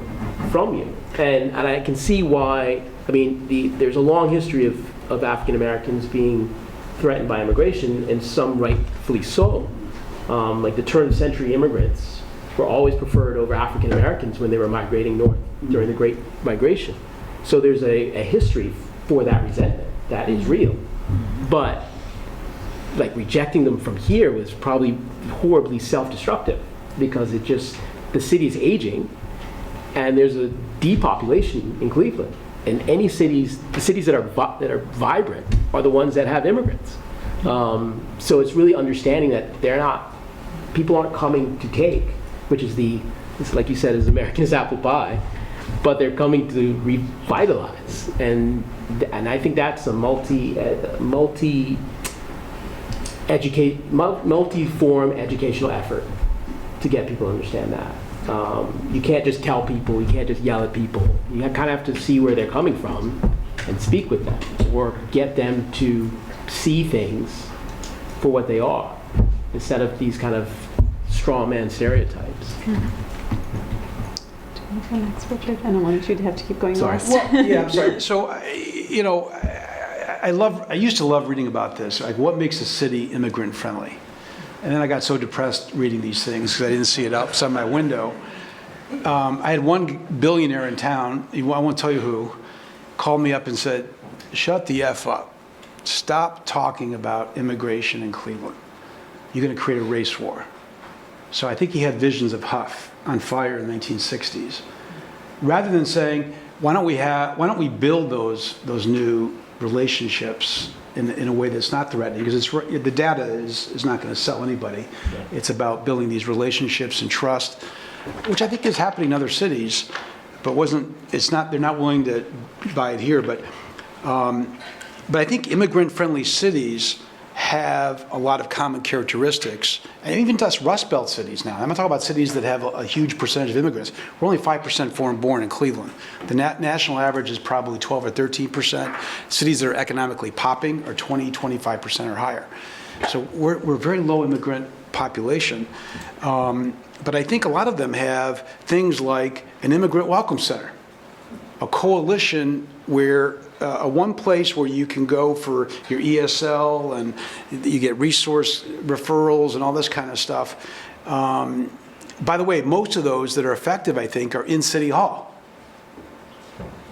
S4: from you. And I can see why. I mean, there's a long history of African Americans being threatened by immigration, and some rightfully so. Like the turn of the century immigrants were always preferred over African Americans when they were migrating north during the Great Migration. So there's a history for that resentment that is real. But like rejecting them from here was probably horribly self-destructive, because the city is aging and there's a depopulation in Cleveland. And the cities that are vibrant are the ones that have immigrants. So it's really understanding that people aren't coming to take, which is it's like you said, as American as apple pie, but they're coming to revitalize. And I think that's a multi-form educational effort to get people to understand that. You can't just tell people, you can't just yell at people. You kind of have to see where they're coming from and speak with them, or get them to see things for what they are, instead of these kind of straw man stereotypes.
S3: Next, Richard. I don't want you to have to keep going.
S4: Sorry.
S5: Well, yeah, I'm sorry. So, I used to love reading about this, like what makes a city immigrant friendly. And then I got so depressed reading these things because I didn't see it outside my window. I had one billionaire in town, I won't tell you who, called me up and said, "Shut the F up. Stop talking about immigration in Cleveland. You're going to create a race war." So I think he had visions of Huff on fire in the 1960s. Rather than saying, why don't we build those new relationships in a way that's not threatening, because the data is not going to sell anybody. Yeah. It's about building these relationships and trust, which I think is happening in other cities, but they're not willing to buy it here. But I think immigrant-friendly cities have a lot of common characteristics, and even to us Rust Belt cities now. I'm not talking about cities that have a huge percentage of immigrants. We're only 5% foreign-born in Cleveland. The national average is probably 12 or 13%. Cities that are economically popping are 20, 25% or higher. So we're very low immigrant population. But I think a lot of them have things like an immigrant welcome center. coalition where one place where you can go for your ESL and you get resource referrals and all this kind of stuff. By the way, most of those that are effective, I think, are in City Hall.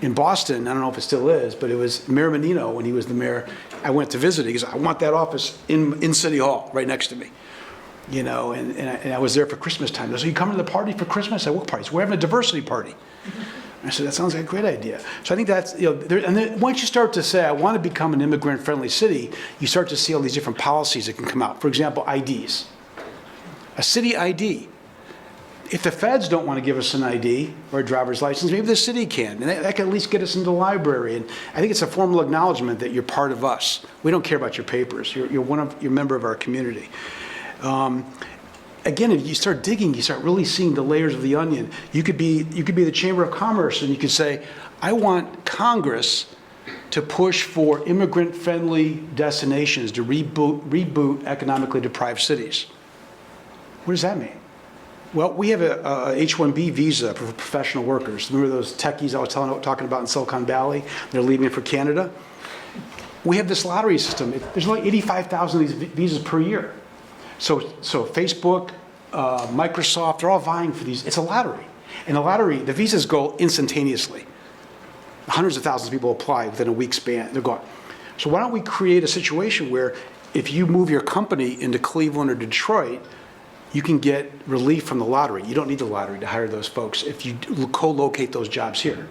S5: In Boston, I don't know if it still is, but it was Mayor Menino when he was the mayor. I went to visit. He goes, I want that office in City Hall right next to me. You know, and I was there for Christmas time. He goes, are you coming to the party for Christmas? I said, what party? We're having a diversity party. I said, that sounds like a great idea. So I think that's, you know, and then once you start to say, I want to become an immigrant-friendly city, you start to see all these different policies that can come out. For example, IDs. A city ID. If the feds don't want to give us an ID or a driver's license, maybe the city can. And that can at least get us into the library. And I think it's a formal acknowledgement that you're part of us. We don't care about your papers. You're a member of our community. Again, if you start digging, you start really seeing the layers of the onion. You could be the Chamber of Commerce, and you could say, I want Congress to push for immigrant-friendly destinations to reboot economically deprived cities. What does that mean? Well, we have a H-1B visa for professional workers. Remember those techies I was talking about in Silicon Valley? They're leaving for Canada. We have this lottery system. There's only 85,000 of these visas per year. So Facebook, Microsoft, they're all vying for these. It's a lottery. And the lottery, the visas go instantaneously. Hundreds of thousands of people apply within a week span. They're gone. So why don't we create a situation where if you move your company into Cleveland or Detroit, you can get relief from the lottery. You don't need the lottery to hire those folks if you co-locate those jobs here.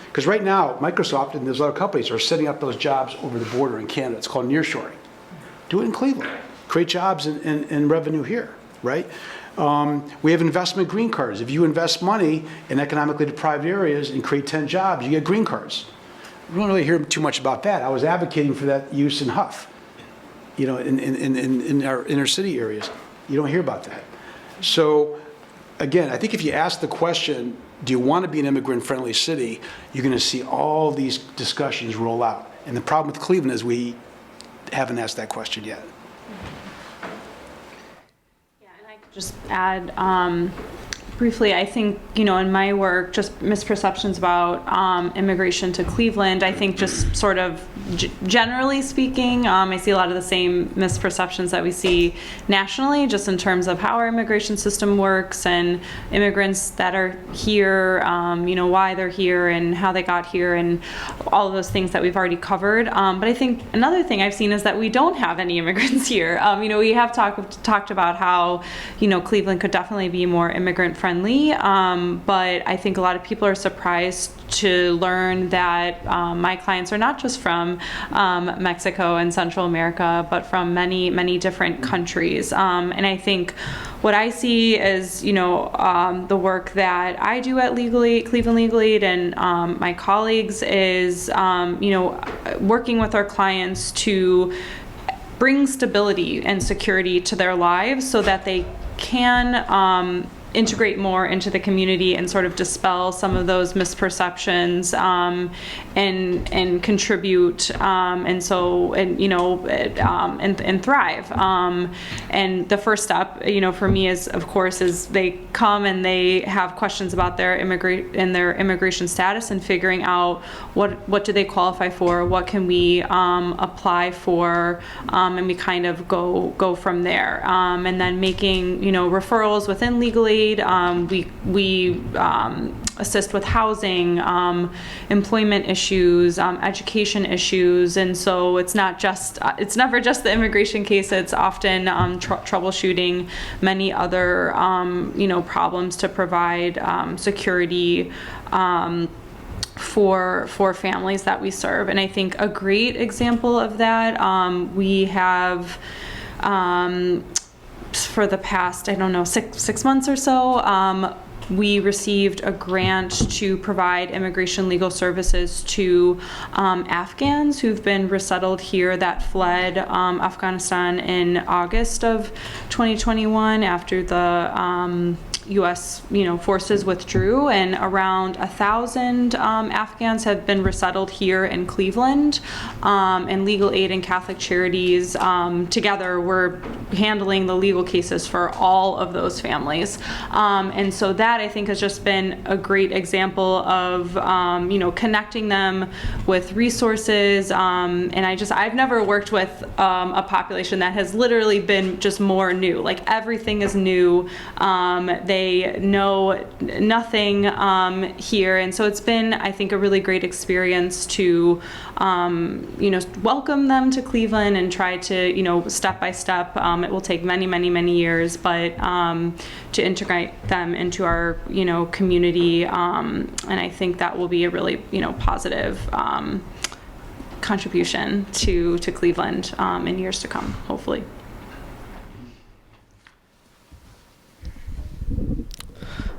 S5: Because right now, Microsoft and those other companies are setting up those jobs over the border in Canada. It's called nearshoring. Do it in Cleveland. Create jobs and revenue here, right? We have investment green cards. If you invest money in economically deprived areas and create 10 jobs, you get green cards. We don't really hear too much about that. I was advocating for that use in Huff, you know, in our inner city areas. You don't hear about that. So, again, I think if you ask the question, do you want to be an immigrant-friendly city, you're going to see all these discussions roll out. And the problem with Cleveland is we haven't asked that question yet.
S3: Yeah, and I could just add briefly, I think, you know, in my work, just misperceptions about immigration to Cleveland, I think just sort of generally speaking, I see a lot of the same misperceptions that we see nationally, just in terms of how our immigration system works and immigrants that are here, you know, why they're here and how they got here and all of those things that we've already covered. But I think another thing I've seen is that we don't have any immigrants here. You know, we have talked about how, you know, Cleveland could definitely be more immigrant friendly. But I think a lot of people are surprised to learn that my clients are not just from Mexico and Central America, but from many, many different countries. And I think what I see is, you know, the work that I do at Cleveland Legal Aid and my colleagues is, you know, working with our clients to bring stability and security to their lives so that they can integrate more into the community and sort of dispel some of those misperceptions and contribute and thrive. And the first step, you know, for me is, of course, is they come and they have questions about their immigration status and figuring out what do they qualify for, what can we apply for, and we kind of go from there. And then making, you know, referrals within legal aid. We assist with housing, employment issues, education issues, and so it's never just the immigration case. It's often troubleshooting many other you know, problems to provide security for families that we serve. And I think a great example of that, we have for the past, I don't know, six months or so, we received a grant to provide immigration legal services to Afghans who've been resettled here that fled Afghanistan in August of 2021 after the U.S. forces withdrew, and around 1,000 Afghans have been resettled here in Cleveland, and Legal Aid and Catholic Charities together were handling the legal cases for all of those families, and so that I think has just been a great example of, connecting them with resources. And I've never worked with a population that has literally been just more new. Like everything is new. They know nothing here. And so it's been, I think, a really great experience to, welcome them to Cleveland and try to, step by step. It will take many, many, many years, but to integrate them into our, community. And I think that will be a really, positive contribution to Cleveland in years to come, hopefully.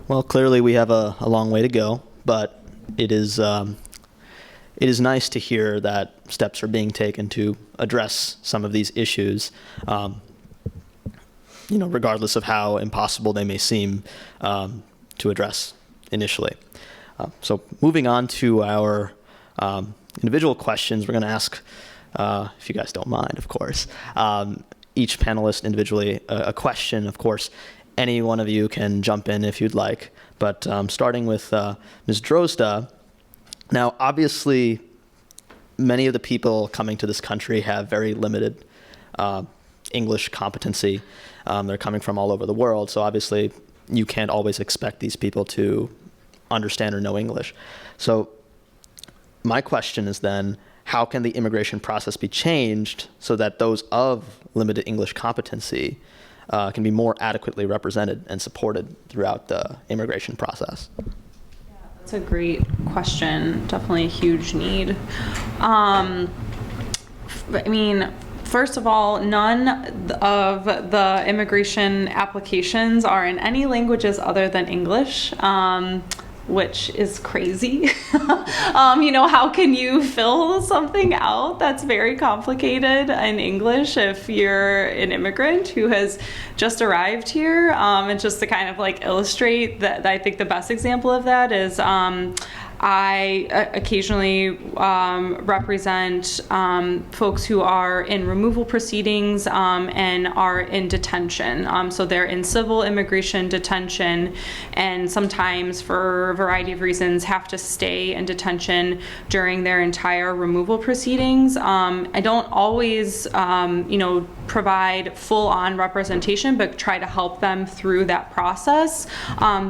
S2: Well, clearly we have a long way to go, but it is nice to hear that steps are being taken to address some of these issues, regardless of how impossible they may seem to address initially. So moving on to our individual questions, we're going to ask, if you guys don't mind, of course, each panelist individually a question. Of course, any one of you can jump in if you'd like, but starting with Ms. Drozda. Now, obviously, many of the people coming to this country have very limited English competency. They're coming from all over the world, so obviously you can't always expect these people to understand or know English. So my question is then, how can the immigration process be changed so that those of limited English competency can be more adequately represented and supported throughout the immigration process?
S3: That's a great question. Definitely a huge need. First of all, none of the immigration applications are in any languages other than English, which is crazy. How can you fill something out that's very complicated in English if you're an immigrant who has just arrived here? And just to kind of illustrate that, I think the best example of that is I occasionally represent folks who are in removal proceedings and are in detention. So they're in civil immigration detention, and sometimes for a variety of reasons have to stay in detention during their entire removal proceedings. I don't always, provide full-on representation, but try to help them through that process.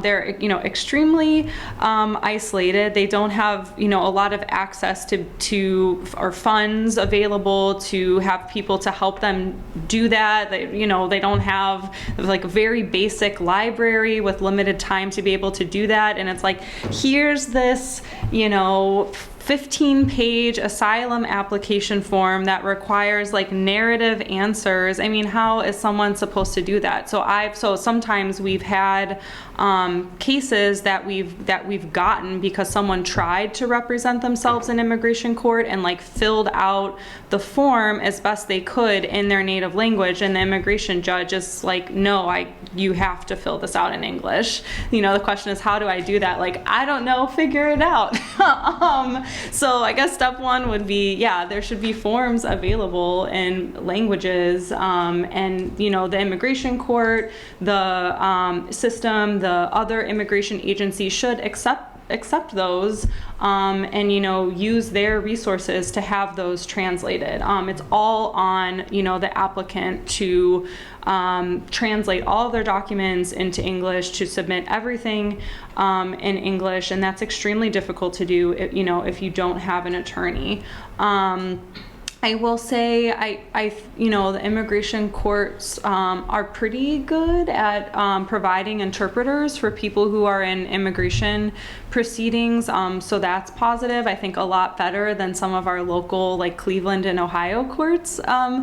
S3: They're, extremely isolated. They don't have, a lot of access to or funds available to have people to help them do that. They don't have a very basic library with limited time to be able to do that. And it's here's this, 15-page asylum application form that requires narrative answers. How is someone supposed to do that? So sometimes we've had cases that we've gotten because someone tried to represent themselves in immigration court and filled out the form as best they could in their native language, and the immigration judge is no, you have to fill this out in English. The question is, how do I do that? I don't know, figure it out. So I guess step one would be, there should be forms available in languages, and the immigration court, the system, the other immigration agencies should accept those and use their resources to have those translated. It's all on the applicant to translate all of their documents into English, to submit everything in English, and that's extremely difficult to do if you don't have an attorney. I will say, the immigration courts are pretty good at providing interpreters for people who are in immigration proceedings, so that's positive. I think a lot better than some of our local, Cleveland and Ohio courts are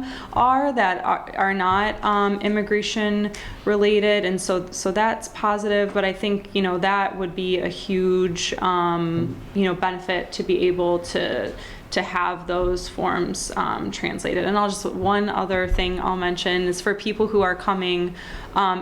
S3: not immigration related, and so that's positive. But I think that would be a huge benefit to be able to to have those forms translated. And one other thing I'll mention is for people who are coming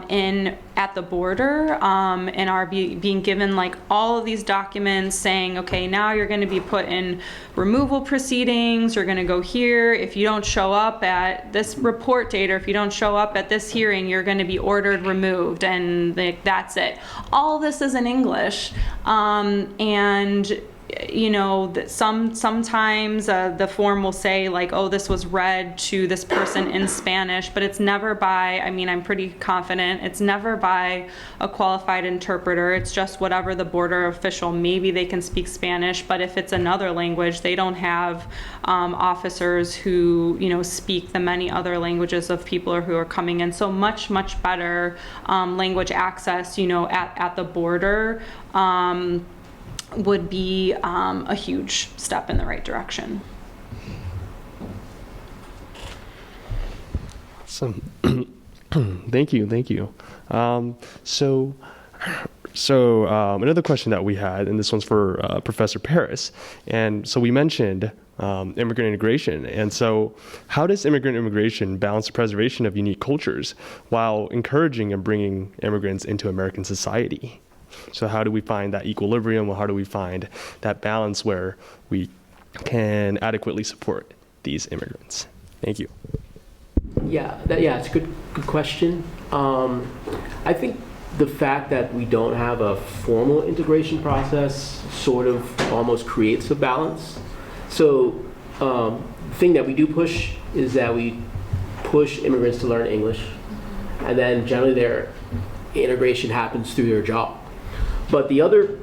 S3: in at the border and are being given like all of these documents saying, okay, now you're going to be put in removal proceedings, you're going to go here. If you don't show up at this report date, or if you don't show up at this hearing, you're going to be ordered removed, and that's it. All this is in English, and you know, sometimes the form will say like, oh, this was read to this person in Spanish, but it's never by, I mean, I'm pretty confident, it's never by a qualified interpreter. It's just whatever the border official, maybe they can speak Spanish, but if it's another language, they don't have officers who, you know, speak the many other languages of people who are coming in. So much better language access, you know, at the border would be a huge step in the right direction.
S1: Awesome. Thank you. So another question that we had, and this one's for Professor Parris. And so we mentioned immigrant integration. And so how does immigrant immigration balance the preservation of unique cultures while encouraging and bringing immigrants into American society? So how do we find that equilibrium, or how do we find that balance where we can adequately support these immigrants? Thank you.
S4: Yeah, it's a good question. I think the fact that we don't have a formal integration process sort of almost creates a balance. So the thing that we do push is that we push immigrants to learn English, and then generally their integration happens through their job. But the other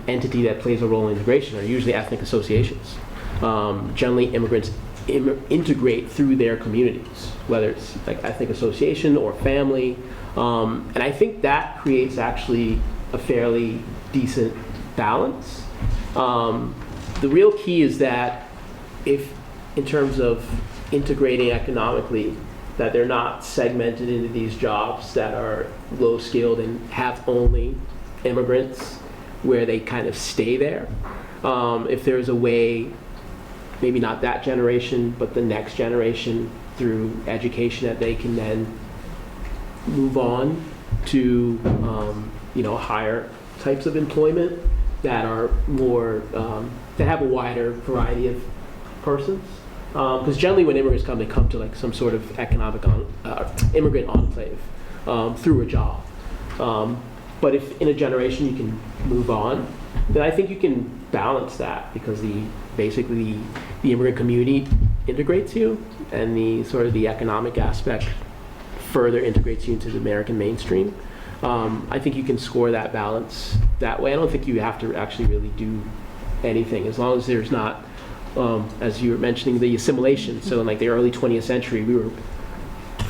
S4: entity that plays a role in integration are usually ethnic associations. Generally, immigrants integrate through their communities, whether it's like ethnic association or family. And I think that creates actually a fairly decent balance. The real key is that if, in terms of integrating economically, that they're not segmented into these jobs that are low skilled and have only immigrants where they kind of stay there. If there's a way, maybe not that generation, but the next generation through education, that they can then move on to higher types of employment that are more, that have a wider variety of persons. Because generally when immigrants come, they come to like some sort of economic immigrant enclave through a job. But if in a generation you can move on, then I think you can balance that, because basically the immigrant community integrates you, and the sort of the economic aspect further integrates you into the American mainstream. I think you can score that balance that way. I don't think you have to actually really do anything, as long as there's not, as you were mentioning, the assimilation. So in like the early 20th century, we were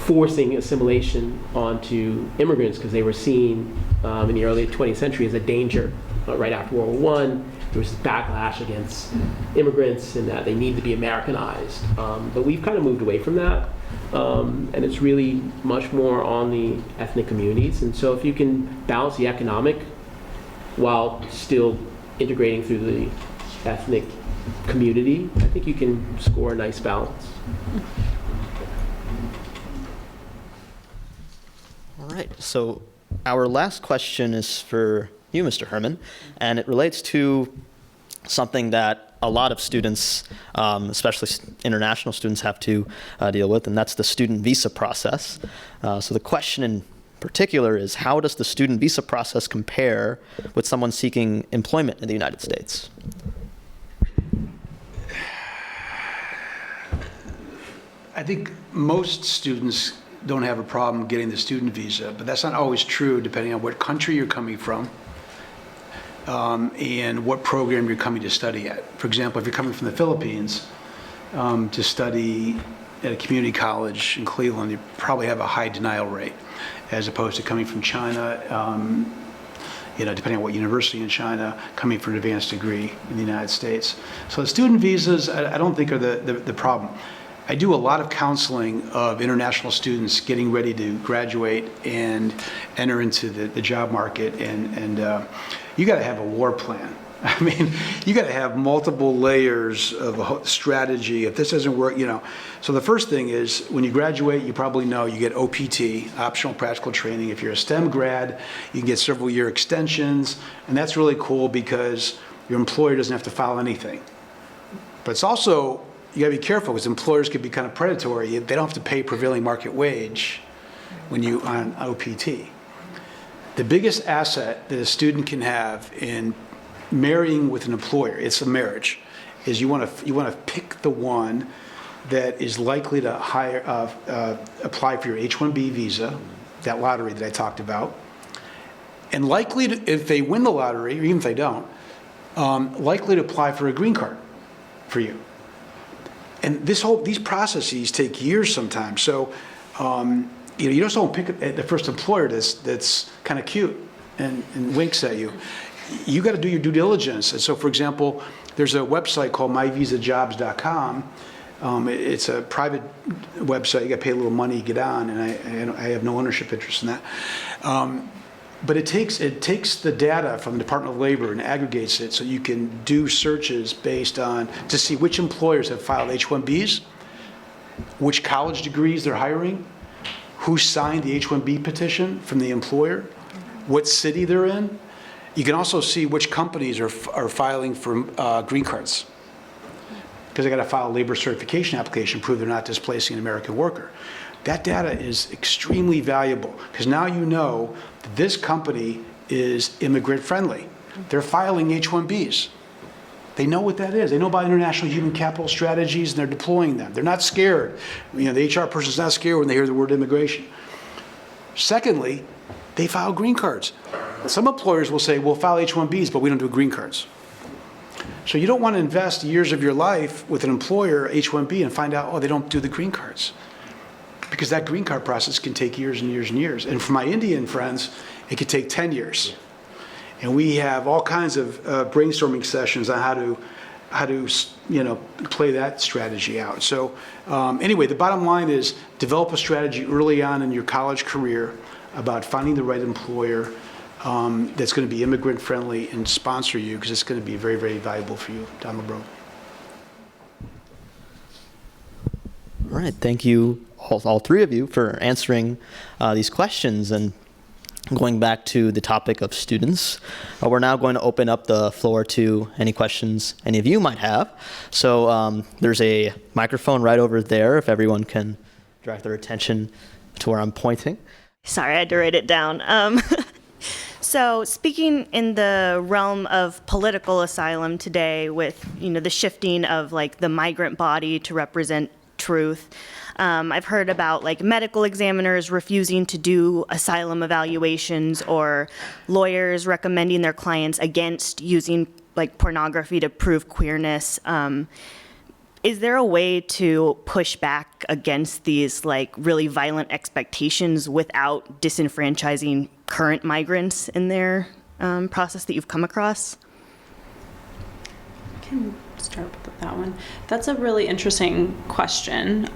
S4: forcing assimilation onto immigrants because they were seen in the early 20th century as a danger. Right after World War I, there was this backlash against immigrants and that they need to be Americanized. But we've kind of moved away from that. And it's really much more on the ethnic communities. And so if you can balance the economic while still integrating through the ethnic community, I think you can score a nice balance.
S2: All right, so our last question is for you, Mr. Herman, and it relates to something that a lot of students, especially international students, have to deal with, and that's the student visa process. So the question in particular is, how does the student visa process compare with someone seeking employment in the United States?
S5: I think most students don't have a problem getting the student visa, but that's not always true depending on what country you're coming from and what program you're coming to study at. For example, if you're coming from the Philippines to study at a community college in Cleveland, you probably have a high denial rate, as opposed to coming from China, depending on what university in China, coming for an advanced degree in the United States. So the student visas, I don't think are the problem. I do a lot of counseling of international students getting ready to graduate and enter into the job market, and you got to have a war plan. I mean, you got to have multiple layers of a strategy. If this doesn't work, So the first thing is, when you graduate, you probably know you get OPT, optional practical training. If you're a STEM grad, you can get several year extensions, and that's really cool because your employer doesn't have to file anything. But it's also, you got to be careful because employers can be kind of predatory. They don't have to pay prevailing market wage when you on OPT. The biggest asset that a student can have in marrying with an employer, it's a marriage, is you want to pick the one that is likely to apply for your H-1B visa, that lottery that I talked about, and likely to, if they win the lottery, or even if they don't, likely to apply for a green card for you. And these processes take years sometimes. So you just don't pick the first employer that's kind of cute and winks at you. You got to do your due diligence. And so, for example, there's a website called myvisajobs.com. It's a private website. You got to pay a little money to get on, and I have no ownership interest in that. But it takes the data from the Department of Labor and aggregates it so you can do searches based on to see which employers have filed H-1Bs, which college degrees they're hiring, who signed the H-1B petition from the employer, what city they're in. You can also see which companies are filing for green cards, because they got to file a labor certification application to prove they're not displacing an American worker. That data is extremely valuable because now you know that this company is immigrant friendly. They're filing H-1Bs. They know what that is. They know about international human capital strategies, and they're deploying them. They're not scared. The HR person's not scared when they hear the word immigration. Secondly, they file green cards. Some employers will say, we'll file H-1Bs, but we don't do green cards. So you don't want to invest years of your life with an employer, H-1B, and find out, they don't do the green cards. Because that green card process can take years and years and years. And for my Indian friends, it could take 10 years. And we have all kinds of brainstorming sessions on how to play that strategy out. So anyway, the bottom line is develop a strategy early on in your college career about finding the right employer that's going to be immigrant friendly and sponsor you, because it's going to be very, very valuable for you down the road.
S2: All right, thank you all three of you for answering these questions. And going back to the topic of students, we're now going to open up the floor to any questions any of you might have. So there's a microphone right over there, if everyone can direct their attention to where I'm pointing.
S6: Sorry, I had to write it down. So speaking in the realm of political asylum today, with the shifting of the migrant body to represent truth, I've heard about medical examiners refusing to do asylum evaluations, or lawyers recommending their clients against using pornography to prove queerness. Is there a way to push back against these really violent expectations without disenfranchising current migrants in their process that you've come across?
S3: I can start with that one. That's a really interesting question.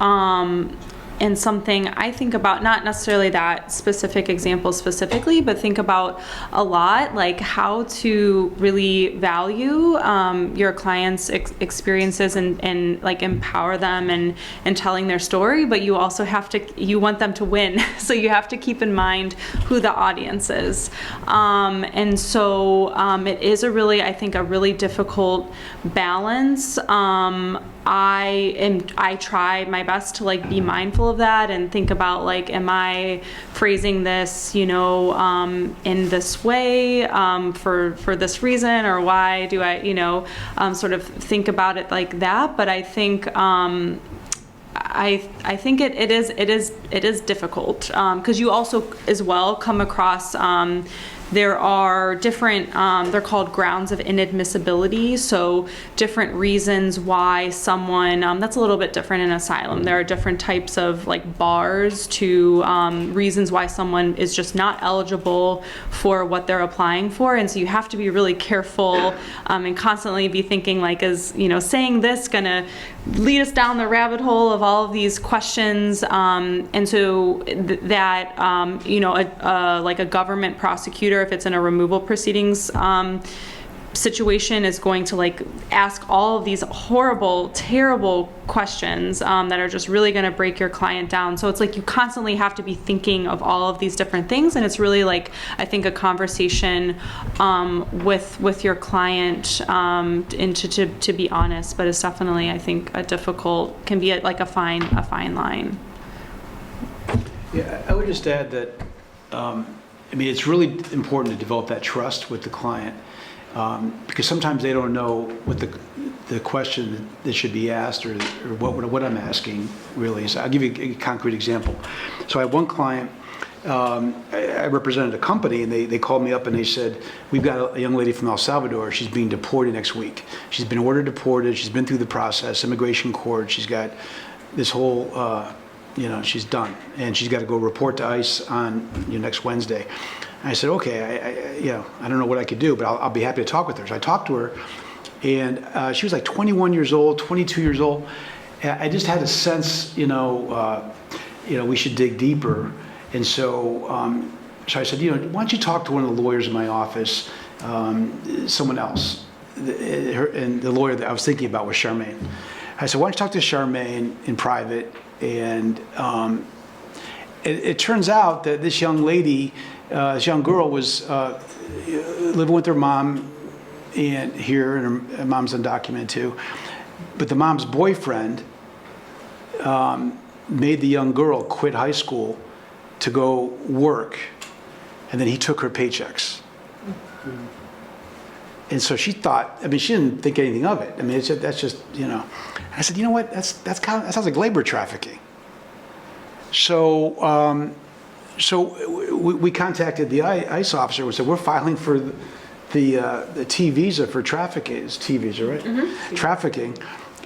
S3: And something I think about, not necessarily that specific example specifically, but think about a lot, how to really value your clients' experiences and empower them and telling their story, but you also you want them to win. So you have to keep in mind who the audience is. And so it is I think a really difficult balance. I try my best to be mindful of that and think about am I phrasing this in this way for this reason, or why do I sort of think about it like that. But I think I think it is difficult because you also as well come across there are different, they're called grounds of inadmissibility, so different reasons why someone, that's a little bit different in asylum. There are different types of bars to reasons why someone is just not eligible for what they're applying for, and so you have to be really careful and constantly be thinking is, saying this gonna lead us down the rabbit hole of all of these questions, and so that, a government prosecutor, if it's in a removal proceedings situation is going to like ask all of these horrible, terrible questions that are just really going to break your client down. So it's like you constantly have to be thinking of all of these different things, and it's really like, I think, a conversation with your client, and to be honest. But it's definitely, I think, can be like a fine line.
S5: Yeah, I would just add that, I mean, it's really important to develop that trust with the client, because sometimes they don't know what the question that should be asked, or what I'm asking really is. I'll give you a concrete example. So I had one client, I represented a company, and they called me up and they said, we've got a young lady from El Salvador, she's being deported next week. She's been ordered deported, she's been through the process, immigration court, she's got this whole, she's done, and she's got to go report to ICE on next Wednesday. And I said, okay, I don't know what I could do, but I'll be happy to talk with her. So I talked to her, and she was like 21 years old, 22 years old. And I just had a sense, we should dig deeper. And so I said, why don't you talk to one of the lawyers in my office, someone else. And the lawyer that I was thinking about was Charmaine. I said, why don't you talk to Charmaine in private? And it turns out that this young lady, this young girl, was living with her mom and her mom's undocumented too. But the mom's boyfriend made the young girl quit high school to go work, and then he took her paychecks. And so she thought, she didn't think anything of it. That's just, I said, you know what, that sounds like labor trafficking. So, we contacted the ICE officer and said, we're filing for the T visa for trafficking. It's T visa, right? Mm-hmm. Trafficking.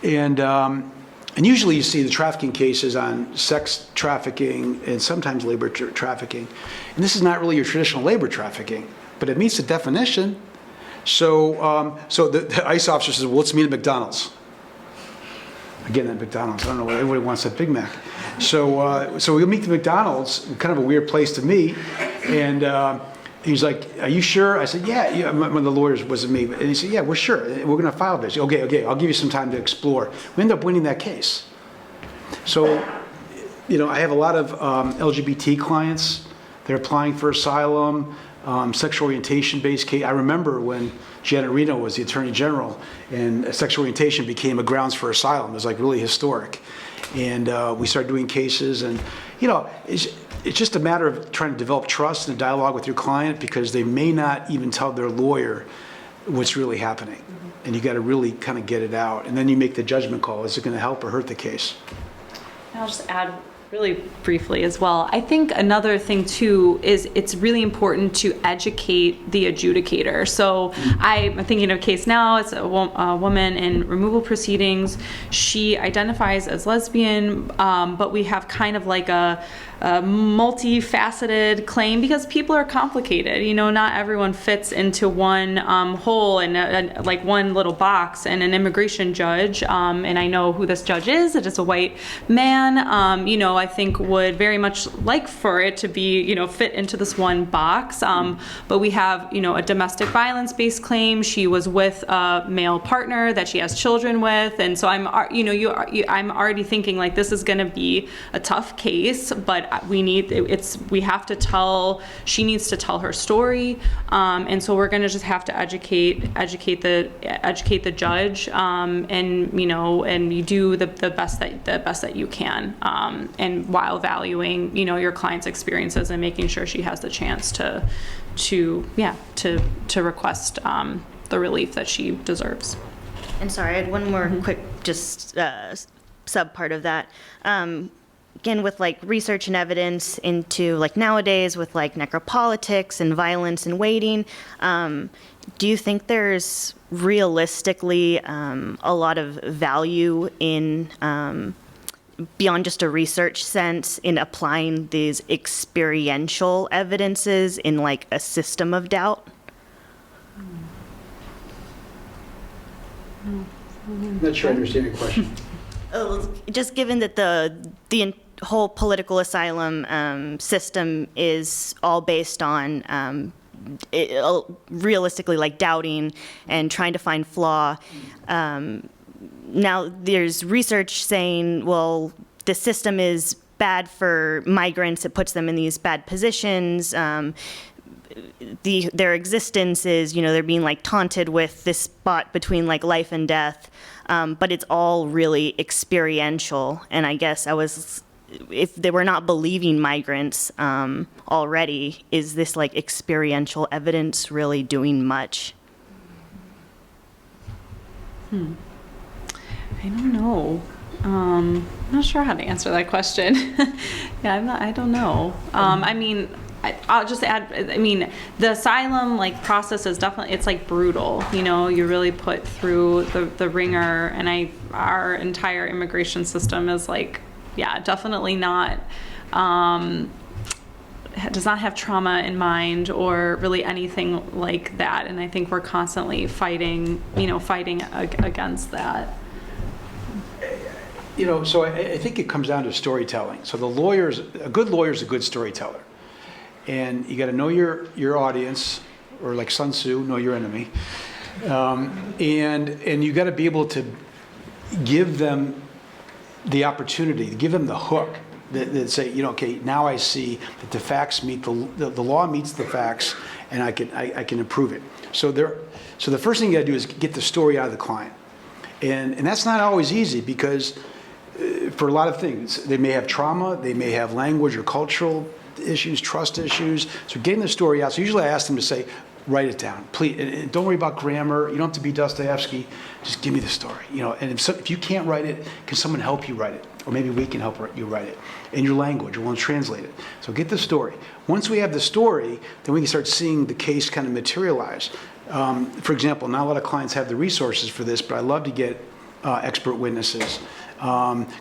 S5: And usually you see the trafficking cases on sex trafficking and sometimes labor trafficking. And this is not really your traditional labor trafficking, but it meets the definition. So the ICE officer says, well, let's meet at McDonald's. Again, at McDonald's, I don't know why everybody wants that Big Mac. So we meet at McDonald's, kind of a weird place to meet. And he's like, are you sure? I said, yeah. One of the lawyers wasn't me. And he said, yeah, we're sure. We're going to file this. Okay, I'll give you some time to explore. We ended up winning that case. So, I have a lot of LGBT clients. They're applying for asylum. Sexual orientation-based case. I remember when Janet Reno was the Attorney General, and sexual orientation became a grounds for asylum. It was like really historic, and we started doing cases. And it's just a matter of trying to develop trust and a dialogue with your client, because they may not even tell their lawyer what's really happening, mm-hmm. and you got to really kind of get it out, and then you make the judgment call: is it going to help or hurt the case?
S3: I'll just add really briefly as well. I think another thing too is it's really important to educate the adjudicator. So I'm thinking of a case now. It's a woman in removal proceedings. She identifies as lesbian, but we have kind of like a multifaceted claim, because people are complicated. Not everyone fits into one hole and like one little box. And an immigration judge, and I know who this judge is. It is a white man. I think would very much like for it to be, fit into this one box. But we have, a domestic violence-based claim. She was with a male partner that she has children with, and so I'm already thinking like this is going to be a tough case, but she needs to tell her story, and so we're going to just have to educate the judge, and you do the best that you can, and while valuing your client's experiences and making sure she has the chance to request the relief that she deserves.
S6: And sorry, I had one more quick just sub part of that. Again, with like research and evidence into like nowadays with like necropolitics and violence and waiting, do you think there's realistically a lot of value in beyond just a research sense in applying these experiential evidences in like a system of doubt?
S5: I'm not sure I understand your question.
S6: Just given that the whole political asylum system is all based on realistically like doubting and trying to find flaw. Now there's research saying, well, the system is bad for migrants. It puts them in these bad positions. Their existence is, they're being like taunted with this spot between like life and death. But it's all really experiential. And I guess if they were not believing migrants already, is this like experiential evidence really doing much?
S3: I don't know. I'm not sure how to answer that question. Yeah, I don't know. I mean, I'll just add, I mean, the asylum like process is definitely, it's like brutal, you're really put through the ringer, and our entire immigration system is like, yeah, definitely not, does not have trauma in mind or really anything like that. And I think we're constantly fighting against that.
S5: So I think it comes down to storytelling. So a good lawyer is a good storyteller. And you got to know your audience, or like Sun Tzu, know your enemy. And you got to be able to give them the opportunity, give them the hook that say, okay, now I see that the facts meet the law meets the facts, and I can improve it. So the first thing you got to do is get the story out of the client, and that's not always easy, because for a lot of things, they may have trauma, they may have language or cultural issues, trust issues. So getting the story out. So usually I ask them to say, write it down, please. And don't worry about grammar. You don't have to be Dostoevsky. Just give me the story. And if you can't write it, can someone help you write it? Or maybe we can help you write it in your language. We'll translate it. So get the story. Once we have the story, then we can start seeing the case kind of materialize. For example, not a lot of clients have the resources for this, but I love to get expert witnesses.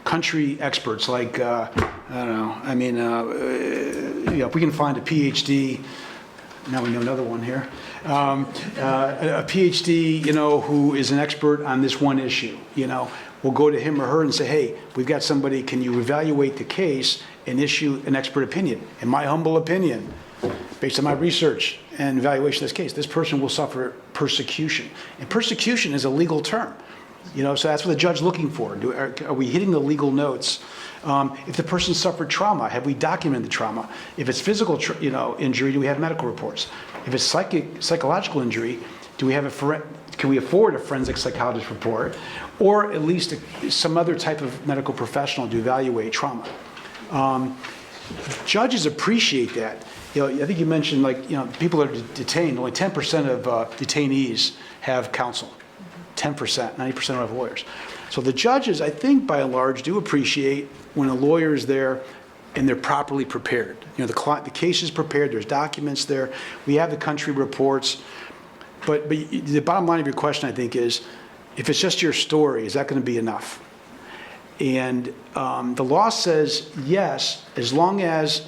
S5: Country experts like, I don't know, I mean, if we can find a PhD, now we know another one here, a PhD, who is an expert on this one issue, we'll go to him or her and say, hey, we've got somebody, can you evaluate the case and issue an expert opinion? In my humble opinion, based on my research and evaluation of this case, this person will suffer persecution. And persecution is a legal term. So that's what the judge is looking for. Are we hitting the legal notes? If the person suffered trauma, have we documented the trauma? If it's physical, injury, do we have medical reports? If it's psychological injury, can we afford a forensic psychologist report, or at least some other type of medical professional to evaluate trauma? Judges appreciate that. I think you mentioned people that are detained. Only 10% of detainees have counsel. 10%, 90% don't have lawyers. So the judges, I think, by and large, do appreciate when a lawyer is there and they're properly prepared. The case is prepared, there's documents there, we have the country reports. But the bottom line of your question, I think, is if it's just your story, is that going to be enough? And the law says yes, as long as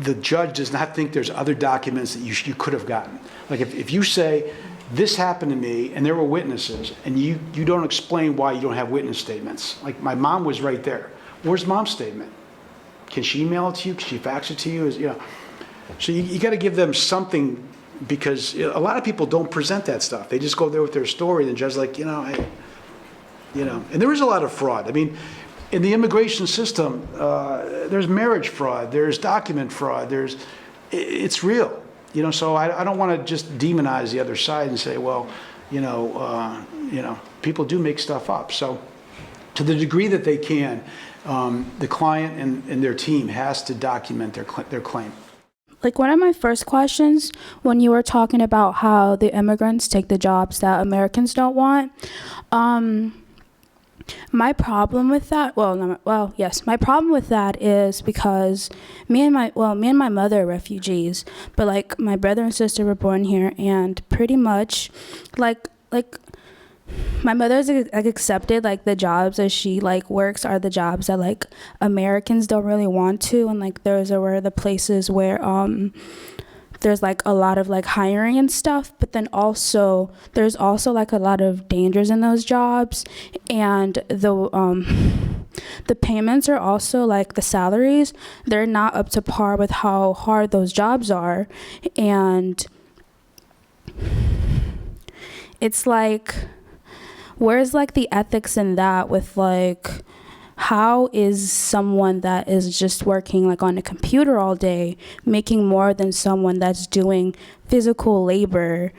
S5: the judge does not think there's other documents that you could have gotten. Like if you say, this happened to me, and there were witnesses, and you don't explain why you don't have witness statements. Like, my mom was right there. Where's mom's statement? Can she email it to you? Can she fax it to you? So you got to give them something, because a lot of people don't present that stuff. They just go there with their story, and the judge's like, hey, And there is a lot of fraud. I mean, in the immigration system, there's marriage fraud, there's document fraud, it's real. So I don't want to just demonize the other side and say, well, people do make stuff up. So to the degree that they can, the client and their team has to document their claim.
S7: Like, one of my first questions, when you were talking about how the immigrants take the jobs that Americans don't want, my problem with that, my problem with that is because me and my mother are refugees, but like my brother and sister were born here, and pretty much like my mother's accepted like the jobs that she like works are the jobs that like Americans don't really want to, and like those are the places where there's like a lot of like hiring and stuff, but then also there's also like a lot of dangers in those jobs, and the payments are also like the salaries, they're not up to par with how hard those jobs are. And it's like, where's like the ethics in that with like, how is someone that is just working like on a computer all day making more than someone that's doing physical labor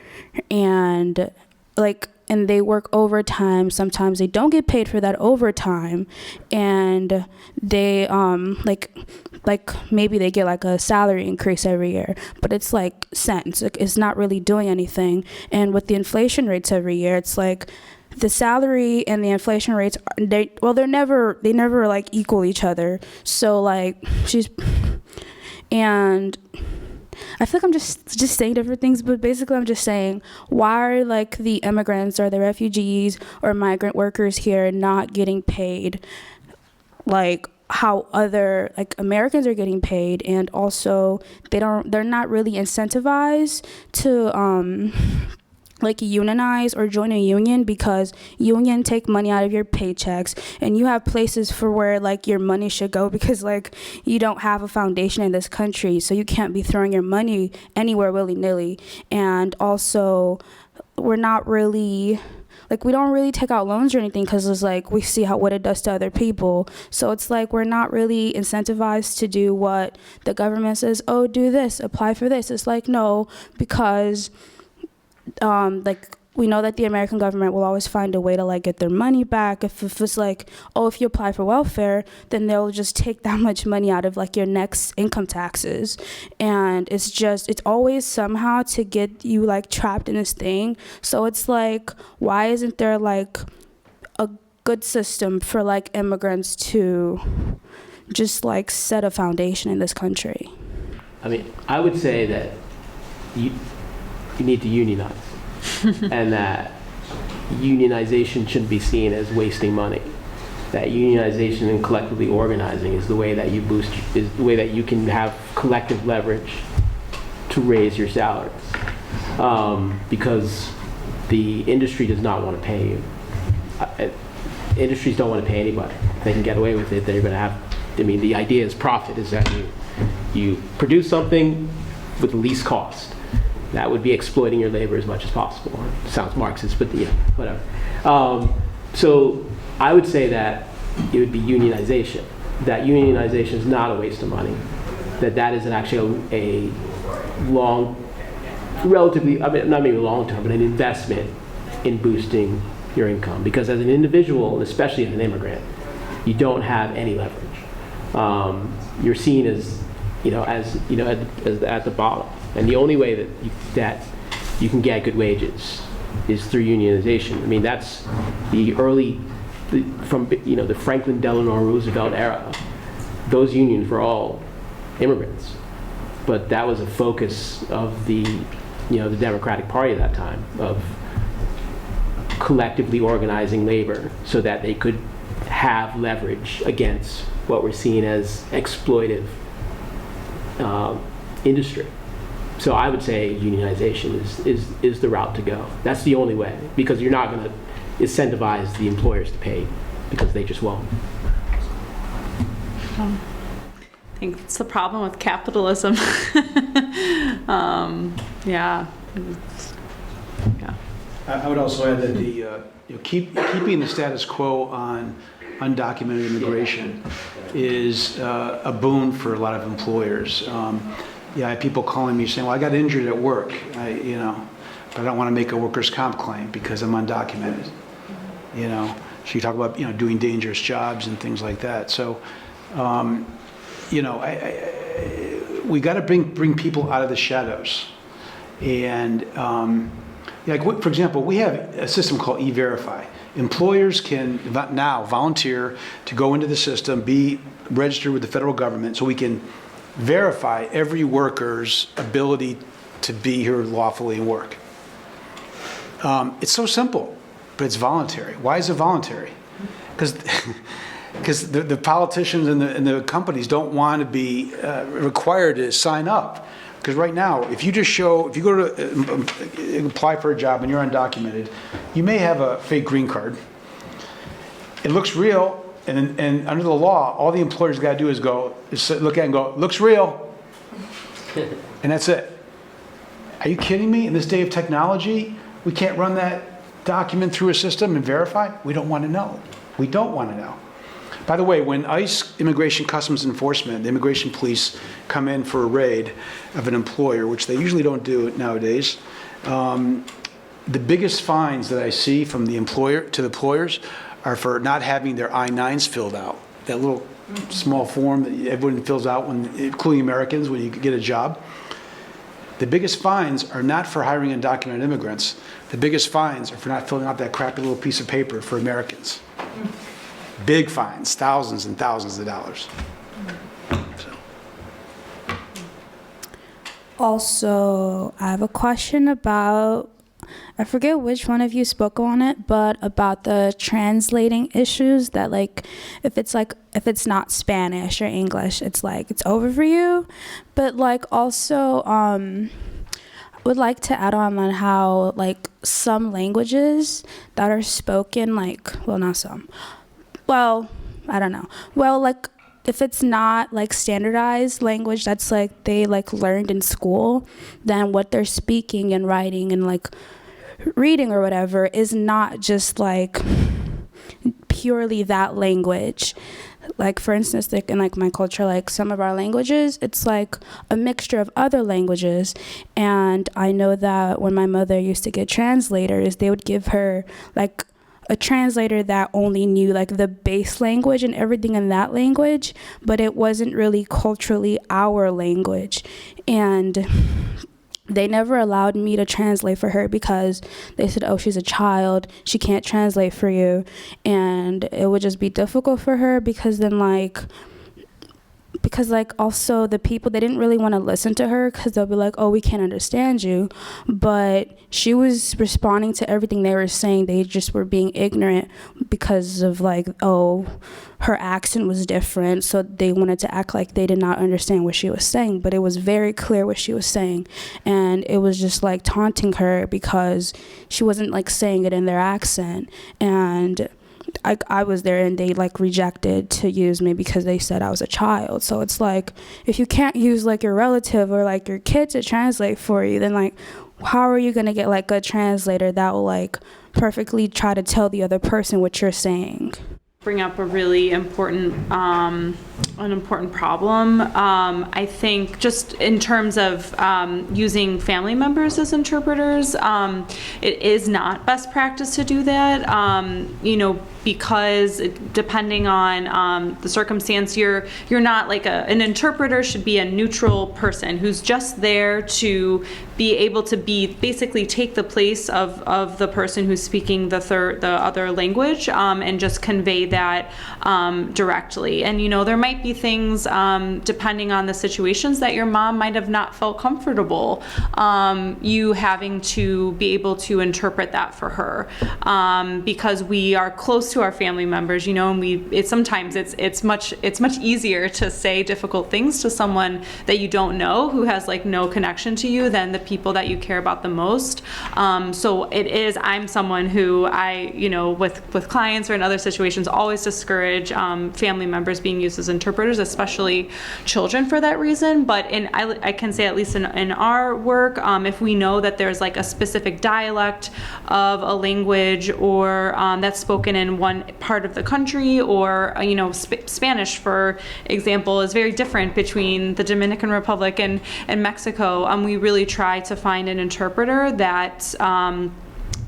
S7: and like, and they work overtime. Sometimes they don't get paid for that overtime, and they like maybe they get like a salary increase every year, but it's like cents. Like, it's not really doing anything. And with the inflation rates every year, it's like the salary and the inflation rates, they never like equal each other. So like and I feel like I'm just saying different things, but basically I'm just saying, why are like the immigrants or the refugees or migrant workers here not getting paid like how other like Americans are getting paid? And also they're not really incentivized to like unionize or join a union, because union take money out of your paychecks, and you have places for where like your money should go, because like you don't have a foundation in this country, so you can't be throwing your money anywhere willy-nilly. And also we're not really like, we don't really take out loans or anything, because it's like we see what it does to other people. So it's like we're not really incentivized to do what the government says, oh, do this, apply for this. It's like, no, because like we know that the American government will always find a way to like get their money back. If it's like, oh, if you apply for welfare, then they'll just take that much money out of like your next income taxes. And it's always somehow to get you like trapped in this thing. So it's like, why isn't there like a good system for like immigrants to just like set a foundation in this country?
S4: I mean, I would say that you need to unionize, and that unionization shouldn't be seen as wasting money. That unionization and collectively organizing is the way that you is the way that you can have collective leverage to raise your salaries. Because the industry does not want to pay you. Industries don't want to pay anybody. If they can get away with it, they're going to have, I mean, the idea is profit, is that you produce something with the least cost. That would be exploiting your labor as much as possible. It sounds Marxist, but yeah, whatever. So I would say that it would be unionization. That unionization is not a waste of money. That is actually a long, relatively, I mean, not maybe long term, but an investment in boosting your income. Because as an individual, and especially as an immigrant, you don't have any leverage. You're seen as at the bottom. And the only way that you can get good wages is through unionization. I mean, that's from the Franklin Delano Roosevelt era. Those unions were all immigrants, but that was a focus of the Democratic Party at that time, of collectively organizing labor so that they could have leverage against what we're seen as exploitive industry. So I would say unionization is the route to go. That's the only way, because you're not going to incentivize the employers to pay, because they just won't.
S3: I think it's the problem with capitalism. Yeah.
S5: I would also add that keeping the status quo on undocumented immigration is a boon for a lot of employers. I have people calling me saying, well, I got injured at work, but I don't want to make a workers' comp claim because I'm undocumented. So you talk about, doing dangerous jobs and things like that. So, we got to bring people out of the shadows. And like, for example, we have a system called E-Verify. Employers can now volunteer to go into the system, be registered with the federal government, so we can verify every worker's ability to be here lawfully and work. It's so simple, but it's voluntary. Why is it voluntary? Because the politicians and the companies don't want to be required to sign up. Because right now, if you go to apply for a job and you're undocumented, you may have a fake green card. It looks real, And under the law, all the employer's got to do is look at it and go, looks real. And that's it. Are you kidding me? In this day of technology, we can't run that document through a system and verify? We don't want to know. We don't want to know. By the way, when ICE, Immigration Customs Enforcement, the immigration police come in for a raid of an employer, which they usually don't do nowadays, the biggest fines that I see from the employer to the employers are for not having their I-9s filled out. That little small form that everyone fills out, including Americans, when you get a job. The biggest fines are not for hiring undocumented immigrants. The biggest fines are for not filling out that crappy little piece of paper for Americans. Big fines, thousands and thousands of dollars.
S7: Also, I have a question about, I forget which one of you spoke on it, but about the translating issues that like if it's not Spanish or English, it's like it's over for you. But like also would like to add on how like some languages that are spoken, like, well, not some, well, I don't know, well, like if it's not like standardized language that's like they like learned in school, then what they're speaking and writing and like reading or whatever is not just like purely that language. Like for instance, like in like my culture, like some of our languages, it's like a mixture of other languages. And I know that when my mother used to get translators, they would give her like a translator that only knew like the base language and everything in that language, but it wasn't really culturally our language. And they never allowed me to translate for her because they said, oh, she's a child, she can't translate for you. And it would just be difficult for her because also the people, they didn't really want to listen to her because they'll be like, oh, we can't understand you. But she was responding to everything they were saying. They just were being ignorant because of like, oh, her accent was different. So they wanted to act like they did not understand what she was saying. But it was very clear what she was saying. And it was just like taunting her because she wasn't like saying it in their accent. And I was there and they like rejected to use me because they said I was a child. So it's like, if you can't use like your relative or like your kid to translate for you, then like, how are you gonna get like a translator that will like perfectly try to tell the other person what you're saying?
S3: Bring up a really important problem. I think just in terms of using family members as interpreters, it is not best practice to do that. Because depending on the circumstance, you're not like an interpreter should be a neutral person who's just there to be able to basically take the place of the person who's speaking the other language and just convey that directly. And there might be things depending on the situations that your mom might have not felt comfortable you having to be able to interpret that for her because we are close to our family members, and sometimes it's much easier to say difficult things to someone that you don't know who has like no connection to you than the people that you care about the most. So I'm someone who with clients or in other situations always discourage family members being used as interpreters, especially children for that reason. But I can say at least in our work, if we know that there's like a specific dialect of a language or that's spoken in one part of the country, or Spanish, for example, is very different between the Dominican Republic and Mexico. We really try to find an interpreter that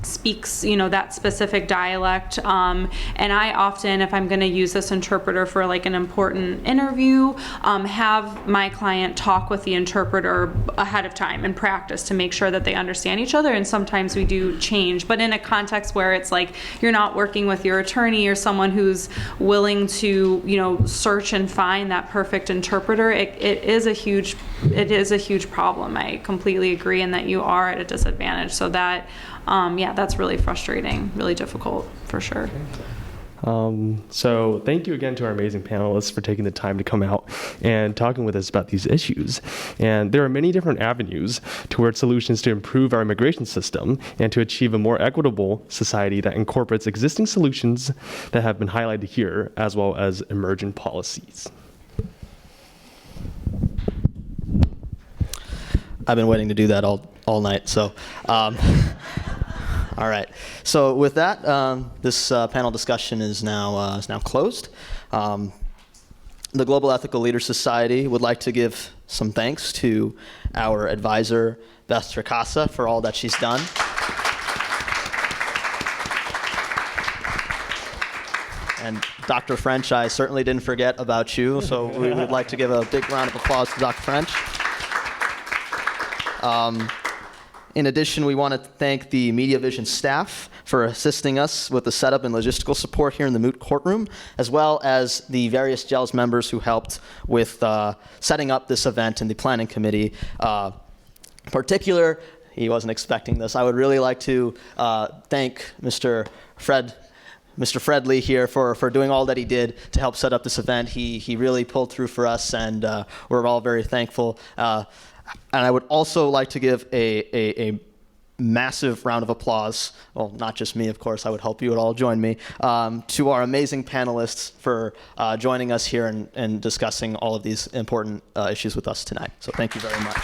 S3: speaks that specific dialect, and I often, if I'm going to use this interpreter for like an important interview, have my client talk with the interpreter ahead of time and practice to make sure that they understand each other. And sometimes we do change, but in a context where it's like you're not working with your attorney or someone who's willing to search and find that perfect interpreter, it is a huge problem. I completely agree, and that you are at a disadvantage. So that that's really frustrating, really difficult, for sure.
S1: So thank you again to our amazing panelists for taking the time to come out and talking with us about these issues. And there are many different avenues toward solutions to improve our immigration system and to achieve a more equitable society that incorporates existing solutions that have been highlighted here, as well as emergent policies.
S2: I've been waiting to do that all night, so. All right. So with that, this panel discussion is now closed. The Global Ethical Leaders Society would like to give some thanks to our advisor, Beth Tricasa, for all that she's done. And Dr. French, I certainly didn't forget about you, so we would like to give a big round of applause to Dr. French. In addition, we want to thank the Media Vision staff for assisting us with the setup and logistical support here in the Moot courtroom, as well as the various GELS members who helped with setting up this event and the planning committee. In particular, he wasn't expecting this. I would really like to thank Mr. Fredley here for doing all that he did to help set up this event. He really pulled through for us, and we're all very thankful. And I would also like to give a massive round of applause, well, not just me, of course, I would hope you would all join me, to our amazing panelists for joining us here and discussing all of these important issues with us tonight. So thank you very much.